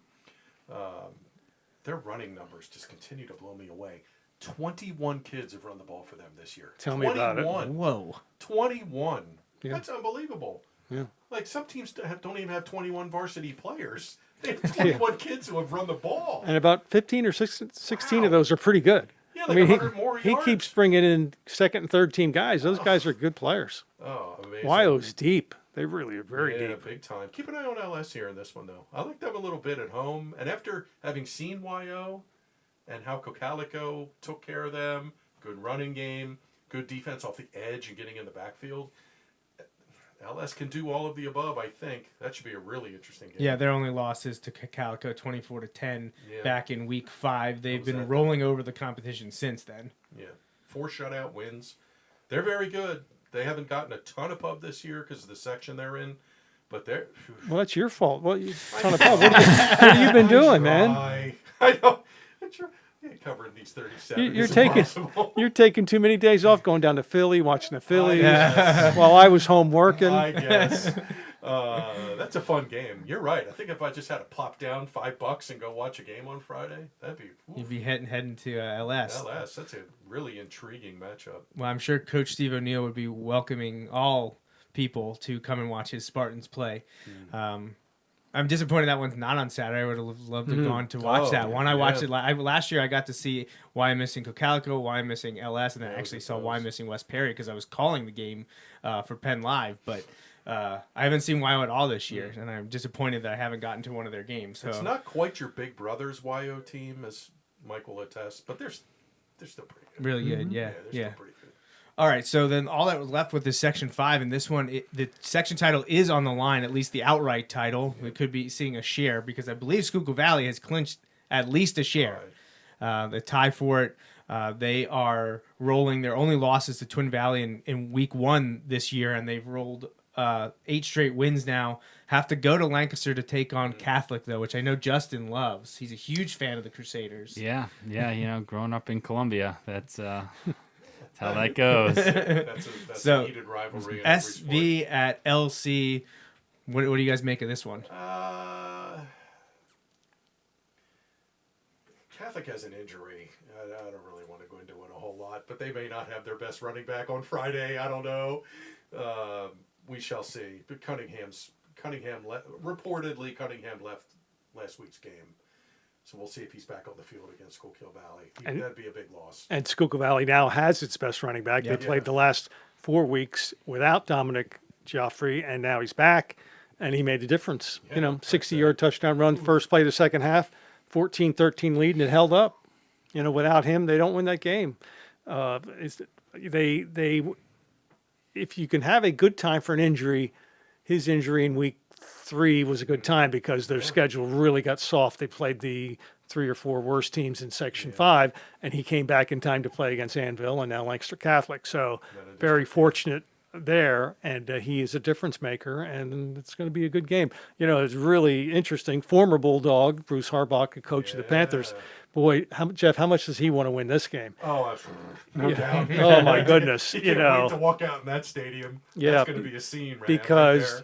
[SPEAKER 3] Their running numbers just continue to blow me away. 21 kids have run the ball for them this year.
[SPEAKER 5] Tell me about it.
[SPEAKER 3] 21.
[SPEAKER 2] Whoa.
[SPEAKER 3] 21.
[SPEAKER 5] Yeah.
[SPEAKER 3] That's unbelievable.
[SPEAKER 5] Yeah.
[SPEAKER 3] Like some teams don't even have 21 varsity players. They have 21 kids who have run the ball.
[SPEAKER 5] And about 15 or 16
[SPEAKER 3] Wow.
[SPEAKER 5] of those are pretty good.
[SPEAKER 3] Yeah,
[SPEAKER 5] I
[SPEAKER 3] like
[SPEAKER 5] mean,
[SPEAKER 3] 100 more
[SPEAKER 5] he
[SPEAKER 3] yards.
[SPEAKER 5] keeps bringing in second and third team guys. Those guys are good players.
[SPEAKER 3] Oh, amazing.
[SPEAKER 5] Wyo's deep. They really are very
[SPEAKER 3] Yeah,
[SPEAKER 5] deep.
[SPEAKER 3] big time. Keep an eye on LS here in this one, though. I like them a little bit at home. And after having seen YO and how Cocalico took care of them, good running game, good defense off the edge and getting in the backfield, LS can do all of the above, I think. That should be a really interesting game.
[SPEAKER 2] Yeah, their only loss is to Cocalico 24-10
[SPEAKER 3] Yeah.
[SPEAKER 2] back in week 5. They've
[SPEAKER 3] was
[SPEAKER 2] been
[SPEAKER 3] that
[SPEAKER 2] rolling over the competition since then.
[SPEAKER 3] Yeah. 4 shutout wins. They're very good. They haven't gotten a ton of pub this year because of the section they're in, but they're...
[SPEAKER 5] Well, that's your fault. Well, what have you been doing, man?
[SPEAKER 3] I know. I'm sure. Covering these 37.
[SPEAKER 5] You're
[SPEAKER 3] is
[SPEAKER 5] taking
[SPEAKER 3] impossible.
[SPEAKER 5] you're taking too many days off, going down to Philly, watching the Phillies,
[SPEAKER 3] guess.
[SPEAKER 5] while I was home working.
[SPEAKER 3] I guess. That's a fun game. You're right. I think if I just had to plop down $5 and go watch a game on Friday, that'd be
[SPEAKER 2] You'd be heading to LS.
[SPEAKER 3] LS. That's a really intriguing matchup.
[SPEAKER 2] Well, I'm sure Coach Steve O'Neill would be welcoming all people to come and watch his Spartans play. I'm disappointed that one's not on Saturday. I would have loved to have gone to watch that one. I watched it last year. I got to see Wyomissing Cocalico, Wyomissing LS, and then I actually saw Wyomissing West Perry because I was calling the game for Penn Live. But I haven't seen Wyo at all this year, and I'm disappointed that I haven't gotten to one of their games. So
[SPEAKER 3] It's not quite your Big Brothers YO team, as Mike will attest, but they're still pretty good.
[SPEAKER 2] really good,
[SPEAKER 3] They're
[SPEAKER 2] yeah.
[SPEAKER 3] still pretty good.
[SPEAKER 2] All right, so then all that was left with is Section 5, and this one, the section title is on the line, at least the outright title. We could be seeing a share because I believe Schuylkill Valley has clinched at least a share. The tie for it, they are rolling. Their only losses to Twin Valley in week 1 this year, and they've rolled 8 straight wins now. Have to go to Lancaster to take on Catholic, though, which I know Justin loves. He's a huge fan of the Crusaders.
[SPEAKER 4] Yeah, growing up in Columbia, that's how that goes.
[SPEAKER 3] That's
[SPEAKER 2] So,
[SPEAKER 3] a heated rivalry. In
[SPEAKER 2] SV at LC. What do you guys make of this one?
[SPEAKER 3] Catholic has an injury. I don't really want to go into it a whole lot, but they may not have their best running back on Friday. I don't know. We shall see. But reportedly Cunningham left last week's game. So we'll see if he's back on the field against Schuylkill Valley. That'd be a big loss.
[SPEAKER 5] And Schuylkill Valley now has its best running back. They played the last 4 weeks without Dominic Joffrey, and now he's back, and he made a difference. 60-yard touchdown run, first play of the second half, 14-13 lead, and it held up. Without him, they don't win that game. If you can have a good time for an injury, his injury in week 3 was a good time because their schedule really got soft. They played the 3 or 4 worst teams in Section 5, and he came back in time to play against Annville and now Lancaster Catholic. So very fortunate there, and he is a difference maker, and it's going to be a good game. It's really interesting. Former Bulldog, Bruce Harbaugh, coach of the Panthers. Boy, Jeff, how much does he want to win this game?
[SPEAKER 3] Oh, absolutely. No doubt.
[SPEAKER 5] Oh, my goodness.
[SPEAKER 3] You can't wait to walk out in that stadium.
[SPEAKER 5] Yeah.
[SPEAKER 3] That's going to be a scene right
[SPEAKER 5] because,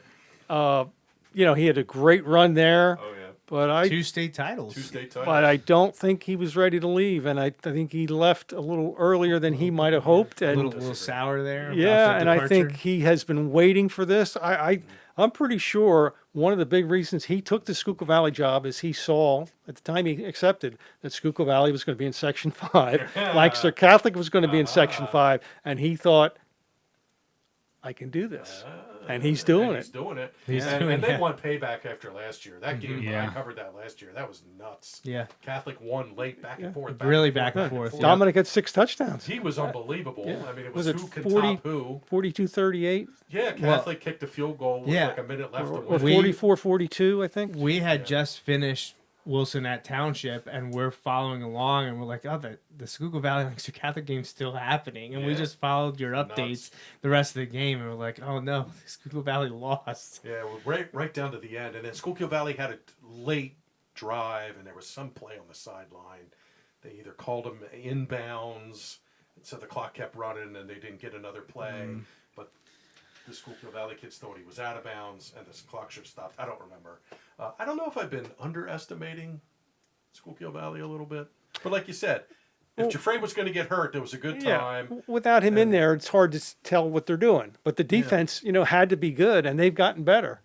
[SPEAKER 5] he had a great run there.
[SPEAKER 3] Oh, yeah.
[SPEAKER 5] But
[SPEAKER 2] 2 state titles.
[SPEAKER 3] 2 state titles.
[SPEAKER 5] But I don't think he was ready to leave, and I think he left a little earlier than he might have hoped. And
[SPEAKER 2] a little sour there.
[SPEAKER 5] Yeah, and I think he has been waiting for this. I'm pretty sure one of the big reasons he took the Schuylkill Valley job is he saw, at the time he accepted, that Schuylkill Valley was going to be in Section 5, Lancaster Catholic was going to be in Section 5, and he thought, I can do this. And he's doing it.
[SPEAKER 3] He's doing it.
[SPEAKER 2] And
[SPEAKER 3] they won payback after last year. That game, I covered that last year. That was nuts.
[SPEAKER 2] Yeah.
[SPEAKER 3] Catholic won late, back and forth.
[SPEAKER 2] Back and forth.
[SPEAKER 5] Dominic had 6 touchdowns.
[SPEAKER 3] He was unbelievable. I mean, it was
[SPEAKER 5] it
[SPEAKER 3] who can
[SPEAKER 5] 40,
[SPEAKER 3] top who.
[SPEAKER 5] 42-38?
[SPEAKER 3] Yeah, Catholic kicked a field goal with like a minute left to
[SPEAKER 5] Or
[SPEAKER 3] win.
[SPEAKER 5] 44-42, I think.
[SPEAKER 2] We had just finished Wilson at Township, and we're following along, and we're like, oh, the Schuylkill Valley Lancaster Catholic game's still happening, and we just followed your updates the rest of the game, and we're like, oh no, Schuylkill Valley lost.
[SPEAKER 3] Yeah, right down to the end, and then Schuylkill Valley had a late drive, and there was some play on the sideline. They either called him inbounds, so the clock kept running, and they didn't get another play, but the Schuylkill Valley kids thought he was out of bounds, and the clock should have stopped. I don't remember. I don't know if I've been underestimating Schuylkill Valley a little bit. But like you said, if Jeffrey was going to get hurt, there was a good time.
[SPEAKER 5] Yeah. Without him in there, it's hard to tell what they're doing. But the defense, had to be good, and they've gotten better.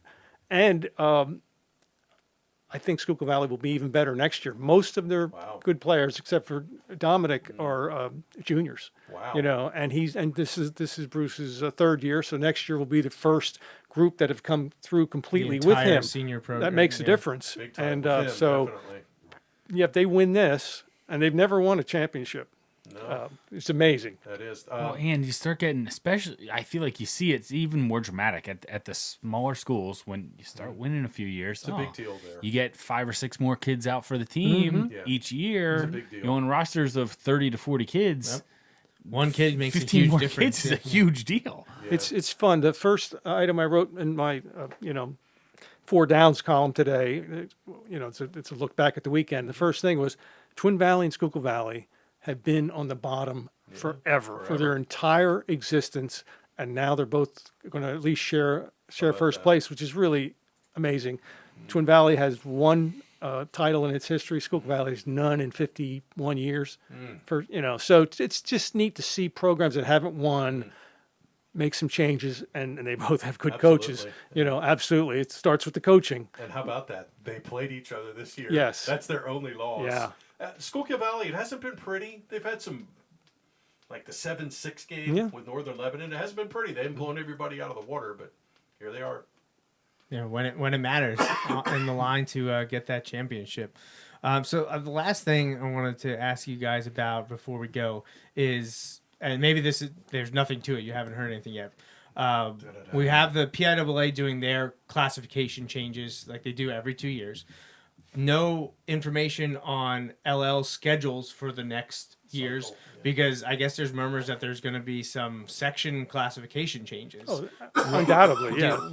[SPEAKER 5] And I think Schuylkill Valley will be even better next year. Most of their good players, except for Dominic, are juniors.
[SPEAKER 3] Wow.
[SPEAKER 5] And this is Bruce's 3rd year, so next year will be the first group that have come through completely with him.
[SPEAKER 2] Senior program,
[SPEAKER 5] that makes a difference.
[SPEAKER 3] Big time
[SPEAKER 5] And
[SPEAKER 3] with him,
[SPEAKER 5] so,
[SPEAKER 3] definitely.
[SPEAKER 5] if they win this, and they've never won a championship.
[SPEAKER 3] No.
[SPEAKER 5] It's amazing.
[SPEAKER 3] That is.
[SPEAKER 4] And you start getting, especially, I feel like you see it's even more dramatic at the smaller schools when you start winning a few years.
[SPEAKER 3] It's a big deal there.
[SPEAKER 4] You get 5 or 6 more kids out for the team each year.
[SPEAKER 3] It's a big deal.
[SPEAKER 4] You own rosters of 30 to 40 kids.
[SPEAKER 2] Yep. One kid makes
[SPEAKER 4] 15
[SPEAKER 2] a huge
[SPEAKER 4] more
[SPEAKER 2] difference.
[SPEAKER 4] kids is a huge deal.
[SPEAKER 3] Yeah.
[SPEAKER 5] It's fun. The first item I wrote in my 4 downs column today, it's a look back at the weekend. The first thing was Twin Valley and Schuylkill Valley have been on the bottom forever, for their entire existence, and now they're both going to at least share first place, which is really amazing. Twin Valley has 1 title in its history. Schuylkill Valley has none in 51 years. So it's just neat to see programs that haven't won make some changes, and they both have good coaches. Absolutely. It starts with the coaching.
[SPEAKER 3] And how about that? They played each other this year.
[SPEAKER 5] Yes.
[SPEAKER 3] That's their only loss.
[SPEAKER 5] Yeah.
[SPEAKER 3] Schuylkill Valley, it hasn't been pretty. They've had some, like the 7-6 game with Northern Lebanon. It hasn't been pretty. They haven't blown everybody out of the water, but here they are.
[SPEAKER 2] When it matters in the line to get that championship. So the last thing I wanted to ask you guys about before we go is, and maybe there's nothing to it. You haven't heard anything yet. We have the PIAA doing their classification changes like they do every 2 years. no information on LL's schedules for the next years because I guess there's murmurs that there's going to be some section classification changes.
[SPEAKER 5] Oh, undoubtedly, yeah.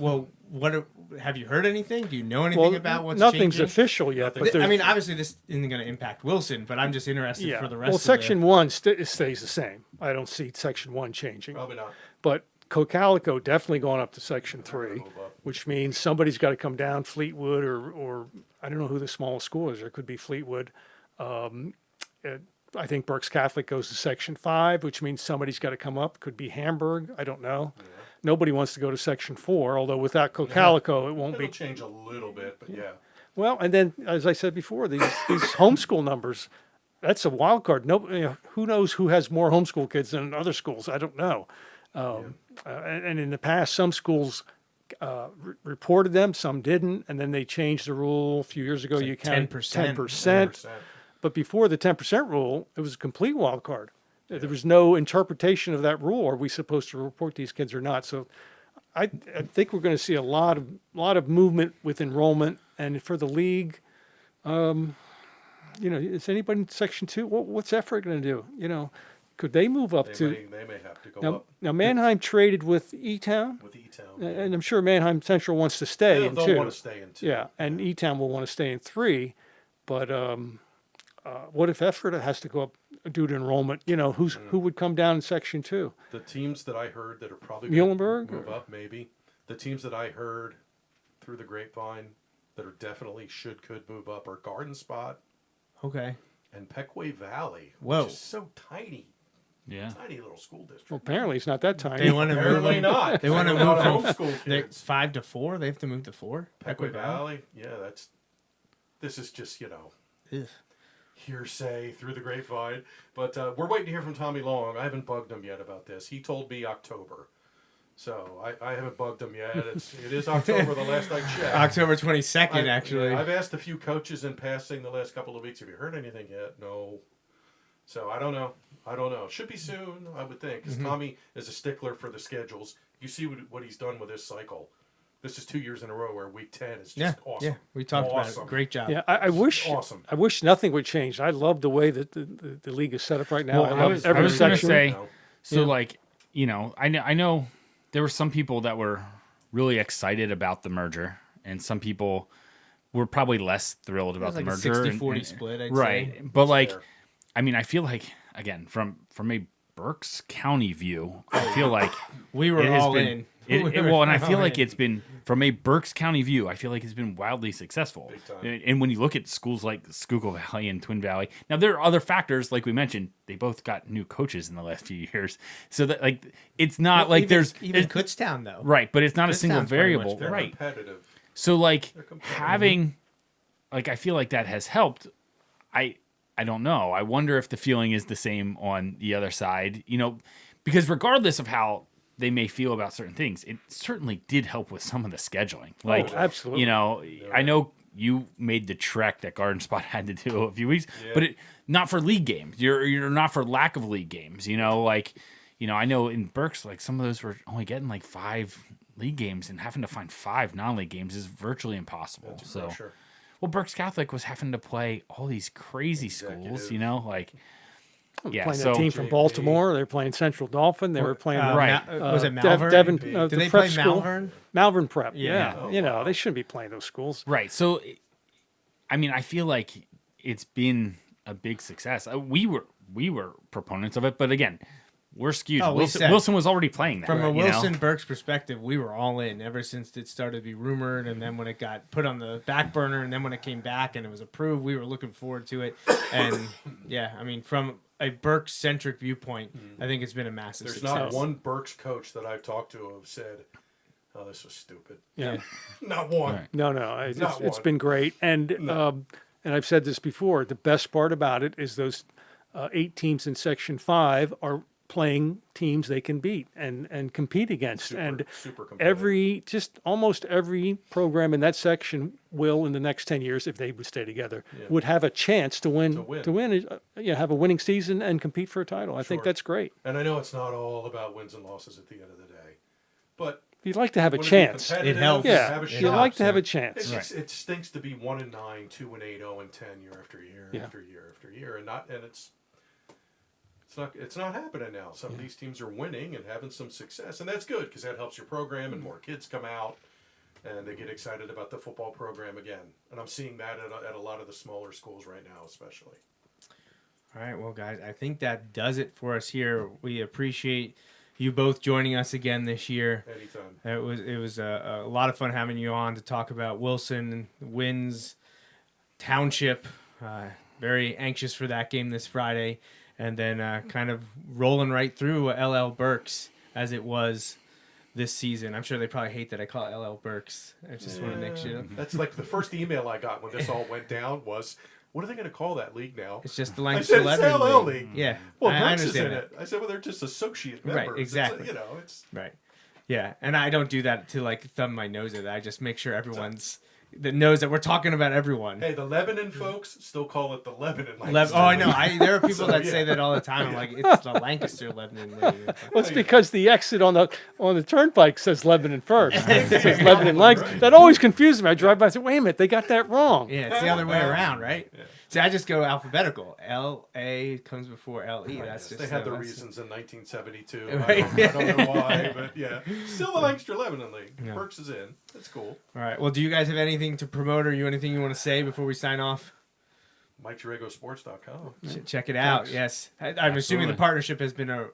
[SPEAKER 2] Have you heard anything? Do you know anything about what's
[SPEAKER 5] nothing's
[SPEAKER 2] changing?
[SPEAKER 5] official yet. But
[SPEAKER 2] I mean, obviously this isn't going to impact Wilson, but I'm just interested for the rest.
[SPEAKER 5] Well,
[SPEAKER 2] of
[SPEAKER 5] Section 1 stays the same. I don't see Section 1 changing.
[SPEAKER 3] Probably not.
[SPEAKER 5] But Cocalico definitely going up to Section 3, which means somebody's got to come down, Fleetwood or I don't know who the smallest school is. There could be Fleetwood. I think Berks Catholic goes to Section 5, which means somebody's got to come up. Could be Hamburg. I don't know. Yeah. Nobody wants to go to Section 4, although without Cocalico, it won't
[SPEAKER 3] It'll
[SPEAKER 5] be.
[SPEAKER 3] change a little bit, but yeah.
[SPEAKER 5] Well, and then, as I said before, these homeschool numbers, that's a wild card. Who knows who has more homeschool kids than other schools? I don't know. And in the past, some schools reported them, some didn't, and then they changed the rule a few years ago. You counted 10%. But before the 10% rule, it was a complete wild card. There was no interpretation of that rule. Are we supposed to report these kids or not? So I think we're going to see a lot of movement with enrollment. And for the league, is anybody in Section 2? What's Effort going to do? Could they move up
[SPEAKER 3] They may have to go up.
[SPEAKER 5] Now, Manheim traded with E-Town. And I'm sure Manheim Central wants to stay in 2.
[SPEAKER 3] They'll want to stay in 2.
[SPEAKER 5] Yeah, and E-Town will want to stay in 3. But what if Effort has to go up due to enrollment? Who would come down in Section 2?
[SPEAKER 3] The teams that I heard that are probably going to move
[SPEAKER 5] or?
[SPEAKER 3] up, maybe. The teams that I heard through the grapevine that are definitely could move up are Garden Spot.
[SPEAKER 2] Okay.
[SPEAKER 3] And Pequay Valley,
[SPEAKER 2] which
[SPEAKER 3] is so tiny.
[SPEAKER 4] Yeah.
[SPEAKER 3] Tiny little school district.
[SPEAKER 5] Well, apparently it's not that tiny.
[SPEAKER 2] They want to
[SPEAKER 3] Apparently not.
[SPEAKER 2] They want to move from
[SPEAKER 3] homeschool kids.
[SPEAKER 2] 5 to 4. They have to move to 4.
[SPEAKER 3] Pequay Valley. Yeah, this is just, hearsay through the grapevine. But we're waiting to hear from Tommy Long. I haven't bugged him yet about this. He told me October. So I haven't bugged him yet. It is October, the last I checked.
[SPEAKER 2] October 22nd, actually.
[SPEAKER 3] Yeah, I've asked a few coaches in passing the last couple of weeks, have you heard anything yet? No. So I don't know. Should be soon, I would think, because Tommy is a stickler for the schedules. You see what he's done with this cycle. This is 2 years in a row where week 10 is just awesome.
[SPEAKER 2] Yeah, we talked about it. Great job.
[SPEAKER 5] Yeah, I wish nothing would change. I love the way that the league is set up right now.
[SPEAKER 4] Well, I was going to say, I know there were some people that were really excited about the merger, and some people were probably less thrilled about the merger.
[SPEAKER 2] 60-40 split, I'd
[SPEAKER 4] say.
[SPEAKER 2] But
[SPEAKER 4] I feel like, again, from a Berks County view, I feel like
[SPEAKER 2] we were all in.
[SPEAKER 4] And I feel like it's been, from a Berks County view, I feel like it's been wildly successful. And when you look at schools like Schuylkill Valley and Twin Valley, now there are other factors, like we mentioned, they both got new coaches in the last few years. So that it's not there's
[SPEAKER 2] Kutztown though.
[SPEAKER 4] Right, but it's not a single variable.
[SPEAKER 3] They're
[SPEAKER 4] right.
[SPEAKER 3] competitive.
[SPEAKER 4] So having, I feel like that has helped. I don't know. I wonder if the feeling is the same on the other side, because regardless of how they may feel about certain things, it certainly did help with some of the scheduling.
[SPEAKER 5] Absolutely.
[SPEAKER 4] I know you made the trek that Garden Spot had to do a few weeks, but not for league games. You're not for lack of league games. I know in Berks, some of those were only getting 5 league games, and having to find 5 non-league games is virtually impossible. Well, Berks Catholic was having to play all these crazy schools,
[SPEAKER 5] playing
[SPEAKER 4] so
[SPEAKER 5] a team from Baltimore. They were playing Central Dolphin. They were playing
[SPEAKER 2] was it Malvern?
[SPEAKER 5] Devon,
[SPEAKER 2] Did they
[SPEAKER 5] prep
[SPEAKER 2] play
[SPEAKER 5] school.
[SPEAKER 2] Malvern?
[SPEAKER 5] Malvern Prep.
[SPEAKER 2] Yeah.
[SPEAKER 5] They shouldn't be playing those schools.
[SPEAKER 4] Right. So, I feel like it's been a big success. We were proponents of it, but again, we're skewed. Wilson was already playing that.
[SPEAKER 2] From a Wilson-Berks perspective, we were all in ever since it started to be rumored, and then when it got put on the back burner, and then when it came back and it was approved, we were looking forward to it. And, from a Berks-centric viewpoint, I think it's been a massive success.
[SPEAKER 3] There's not one Berks coach that I've talked to who have said, oh, this was stupid.
[SPEAKER 5] Yeah.
[SPEAKER 3] Not one.
[SPEAKER 4] Right.
[SPEAKER 5] No. It's been great. And and I've said this before, the best part about it is those 8 teams in Section 5 are playing teams they can beat and compete against.
[SPEAKER 3] Super competitive.
[SPEAKER 5] Almost every program in that section will, in the next 10 years, if they would stay together, would have a chance to win, have a winning season and compete for a title. I think that's great.
[SPEAKER 3] And I know it's not all about wins and losses at the end of the day, but
[SPEAKER 5] You'd like to have a
[SPEAKER 3] wanna be
[SPEAKER 5] chance.
[SPEAKER 3] competitive,
[SPEAKER 2] It helps.
[SPEAKER 5] Yeah,
[SPEAKER 3] have a
[SPEAKER 5] you'd
[SPEAKER 3] shot.
[SPEAKER 5] like to have a chance.
[SPEAKER 3] It stinks to be 1-9, 2-8, 0-10 year after year after year after year, and it's not happening now. Some of these teams are winning and having some success, and that's good because that helps your program, and more kids come out and they get excited about the football program again. And I'm seeing that at a lot of the smaller schools right now, especially.
[SPEAKER 2] All right, well, guys, I think that does it for us here. We appreciate you both joining us again this year.
[SPEAKER 3] Anytime.
[SPEAKER 2] It was a lot of fun having you on to talk about Wilson wins, Township. Very anxious for that game this Friday, and then kind of rolling right through LL-Berks as it was this season. I'm sure they probably hate that I call it LL-Berks. I just want to make sure.
[SPEAKER 3] That's like the first email I got when this all went down was, what are they going to call that league now?
[SPEAKER 2] It's just the
[SPEAKER 3] I
[SPEAKER 2] Lancaster
[SPEAKER 3] said, it's LL League.
[SPEAKER 2] Yeah.
[SPEAKER 3] Well,
[SPEAKER 2] I
[SPEAKER 3] Berks is
[SPEAKER 2] understand
[SPEAKER 3] in
[SPEAKER 2] that.
[SPEAKER 3] it. I said, well, they're just associate members.
[SPEAKER 2] Right, exactly.
[SPEAKER 3] It's
[SPEAKER 2] Right. Yeah, and I don't do that to like thumb my nose at it. I just make sure everyone's that knows that we're talking about everyone.
[SPEAKER 3] Hey, the Lebanon folks still call it the Lebanon.
[SPEAKER 2] I know. There are people that say that all the time. I'm like, it's the Lancaster Lebanon League.
[SPEAKER 5] Well, it's because the exit on the turnpike says Lebanon first. It says Lebanon Lancaster. That always confuses me. I drive by and say, wait a minute, they got that wrong.
[SPEAKER 2] Yeah, it's the other way around, right? Yeah. See, I just go alphabetical. L-A comes before L-E. That's just
[SPEAKER 3] they had the reasons in 1972.
[SPEAKER 2] Right.
[SPEAKER 3] I don't know why, but yeah. Still the Lancaster Lebanon League.
[SPEAKER 2] Yeah.
[SPEAKER 3] Berks is in. That's cool.
[SPEAKER 2] All right. Well, do you guys have anything to promote or anything you want to say before we sign off?
[SPEAKER 3] MikeDragosports.com.
[SPEAKER 2] Check it out. Yes. I'm assuming the partnership has been a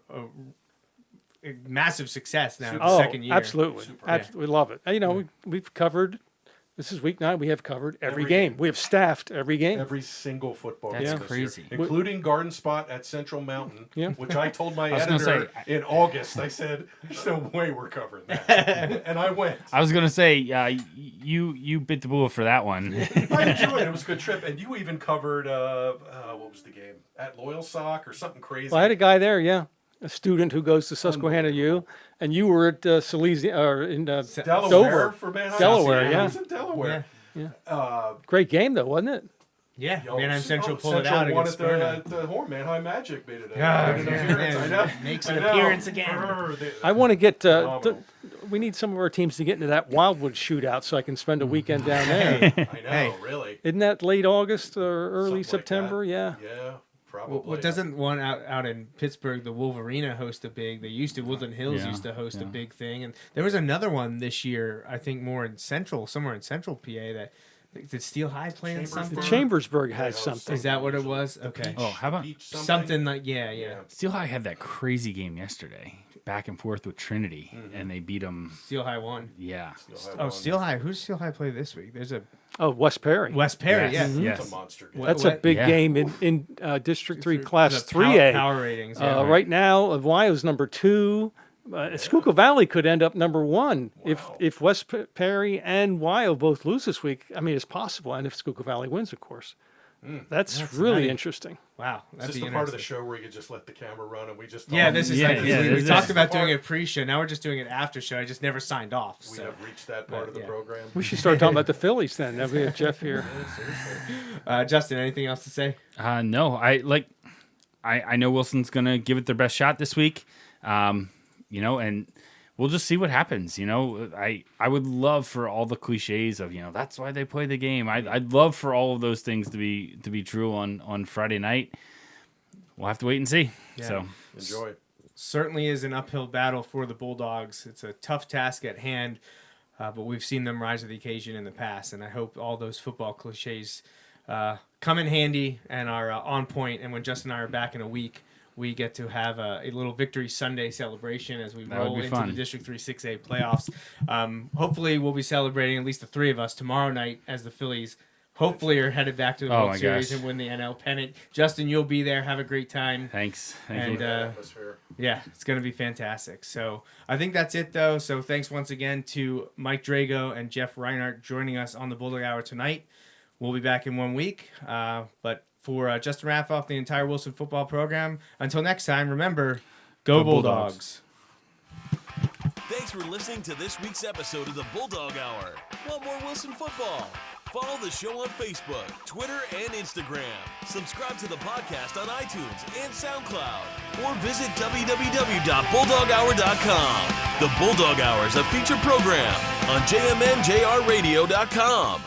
[SPEAKER 2] massive success now. The second year.
[SPEAKER 5] Absolutely. We love it. You know, we've covered. This is week 9. We have covered every game. We have staffed every game.
[SPEAKER 3] Every single football game.
[SPEAKER 4] That's
[SPEAKER 3] this
[SPEAKER 4] crazy.
[SPEAKER 3] year, including Garden Spot at Central Mountain,
[SPEAKER 5] Yeah.
[SPEAKER 3] which I told my
[SPEAKER 4] was gonna
[SPEAKER 3] editor
[SPEAKER 4] say-
[SPEAKER 3] in August. I said, "There's no way we're covering that," and I went.
[SPEAKER 4] I was gonna say, you bit the bullet for that one.
[SPEAKER 3] I enjoyed it. It was a good trip, and you even covered what was the game at Loyal Sock or something crazy.
[SPEAKER 5] Well, I had a guy there, a student who goes to Susquehanna U, and you were at Silesia or in
[SPEAKER 3] Delaware
[SPEAKER 5] Dover.
[SPEAKER 3] for Manheim.
[SPEAKER 5] Delaware,
[SPEAKER 3] I
[SPEAKER 5] yeah.
[SPEAKER 3] was in Delaware.
[SPEAKER 5] Great game though, wasn't it?
[SPEAKER 2] Yeah.
[SPEAKER 3] Yo,
[SPEAKER 2] Manheim Central pulled it
[SPEAKER 3] Central
[SPEAKER 2] out
[SPEAKER 3] won
[SPEAKER 2] against
[SPEAKER 3] at
[SPEAKER 2] Smyrna.
[SPEAKER 3] the Horn. Manheim Magic made it.
[SPEAKER 2] Yeah,
[SPEAKER 3] Made an appearance. I know.
[SPEAKER 2] Makes
[SPEAKER 3] I
[SPEAKER 2] an
[SPEAKER 3] know.
[SPEAKER 2] appearance again.
[SPEAKER 5] I want to get.
[SPEAKER 3] Phenomenal.
[SPEAKER 5] We need some of our teams to get into that Wildwood shootout so I can spend a weekend down there.
[SPEAKER 3] I know, really.
[SPEAKER 5] Isn't that late August or early
[SPEAKER 3] Something like
[SPEAKER 5] September?
[SPEAKER 3] that.
[SPEAKER 5] Yeah.
[SPEAKER 3] Yeah, probably.
[SPEAKER 2] Well, doesn't one out in Pittsburgh, the Wolverina, host a big? They used to. Woodland Hills
[SPEAKER 4] Yeah,
[SPEAKER 2] used to host a big thing, and there was another one this year. I think somewhere in Central PA. That did Steel High play in something?
[SPEAKER 5] Chambersburg has something.
[SPEAKER 2] Is that what it was? Okay.
[SPEAKER 4] Oh, how about
[SPEAKER 3] Beach
[SPEAKER 2] Something like yeah.
[SPEAKER 4] Steel High had that crazy game yesterday, back and forth with Trinity, and they beat them.
[SPEAKER 2] Steel High won.
[SPEAKER 4] Yeah,
[SPEAKER 2] Steel High. Who's Steel High play this week? There's a
[SPEAKER 5] Oh, West Perry.
[SPEAKER 2] West Perry.
[SPEAKER 4] Yes.
[SPEAKER 2] Yeah.
[SPEAKER 4] Yes.
[SPEAKER 3] It's a monster game.
[SPEAKER 5] That's a big
[SPEAKER 4] Yeah.
[SPEAKER 5] game in District 3 Class
[SPEAKER 2] The
[SPEAKER 5] 3A.
[SPEAKER 2] power ratings. Yeah.
[SPEAKER 5] Right now, Ohio's number 2. Schuylkill Valley could end up number 1 if West Perry and Wyo both lose this week. I mean, it's possible, and if Schuylkill Valley wins, of course. That's really
[SPEAKER 2] nutty.
[SPEAKER 5] interesting.
[SPEAKER 2] Wow.
[SPEAKER 3] Is
[SPEAKER 2] That'd
[SPEAKER 3] this
[SPEAKER 2] be
[SPEAKER 3] the part of the
[SPEAKER 2] interesting.
[SPEAKER 3] show where you could just let the camera run and we just
[SPEAKER 2] Yeah,
[SPEAKER 3] talk?
[SPEAKER 2] this is
[SPEAKER 4] Yeah,
[SPEAKER 2] like,
[SPEAKER 4] yeah,
[SPEAKER 2] we
[SPEAKER 4] this
[SPEAKER 2] talked
[SPEAKER 4] is
[SPEAKER 2] about
[SPEAKER 3] the
[SPEAKER 2] doing
[SPEAKER 3] part-
[SPEAKER 2] a pre-show. Now we're just doing it after show. I just never signed off.
[SPEAKER 3] We
[SPEAKER 2] So.
[SPEAKER 3] have reached that part of the
[SPEAKER 2] yeah.
[SPEAKER 3] program.
[SPEAKER 5] We should start talking about the Phillies then. Now we have Jeff here.
[SPEAKER 2] Justin, anything else to say?
[SPEAKER 4] No, I know Wilson's gonna give it their best shot this week. And we'll just see what happens. I would love for all the cliches of that's why they play the game. I'd love for all of those things to be true on Friday night. We'll have to wait and see.
[SPEAKER 2] Yeah.
[SPEAKER 4] So
[SPEAKER 3] Enjoy.
[SPEAKER 2] Certainly is an uphill battle for the Bulldogs. It's a tough task at hand, but we've seen them rise to the occasion in the past, and I hope all those football cliches come in handy and are on point. And when Justin and I are back in a week, we get to have a little Victory Sunday celebration as we
[SPEAKER 4] That would
[SPEAKER 2] roll
[SPEAKER 4] be
[SPEAKER 2] into
[SPEAKER 4] fun.
[SPEAKER 2] the District 3 6A playoffs. Hopefully, we'll be celebrating, at least the three of us, tomorrow night as the Phillies hopefully are headed back to the World
[SPEAKER 4] my
[SPEAKER 2] Series
[SPEAKER 4] gosh.
[SPEAKER 2] and win the NL pennant. Justin, you'll be there. Have a great time.
[SPEAKER 4] thanks.
[SPEAKER 2] And,
[SPEAKER 4] Thank you.
[SPEAKER 3] Atmosphere.
[SPEAKER 2] Yeah, it's going to be fantastic. So I think that's it, though. So thanks once again to Mike Drago and Jeff Reinhart joining us on the Bulldog Hour tonight. We'll be back in 1 week. But for Justin Raffoff, the entire Wilson football program, until next time, remember, go Bulldogs.
[SPEAKER 1] Thanks for listening to this week's episode of the Bulldog Hour. Want more Wilson football? Follow the show on Facebook, Twitter, and Instagram. Subscribe to the podcast on iTunes and SoundCloud. Or visit www.bulldoghour.com. The Bulldog Hour is a featured program on jmnjrradio.com.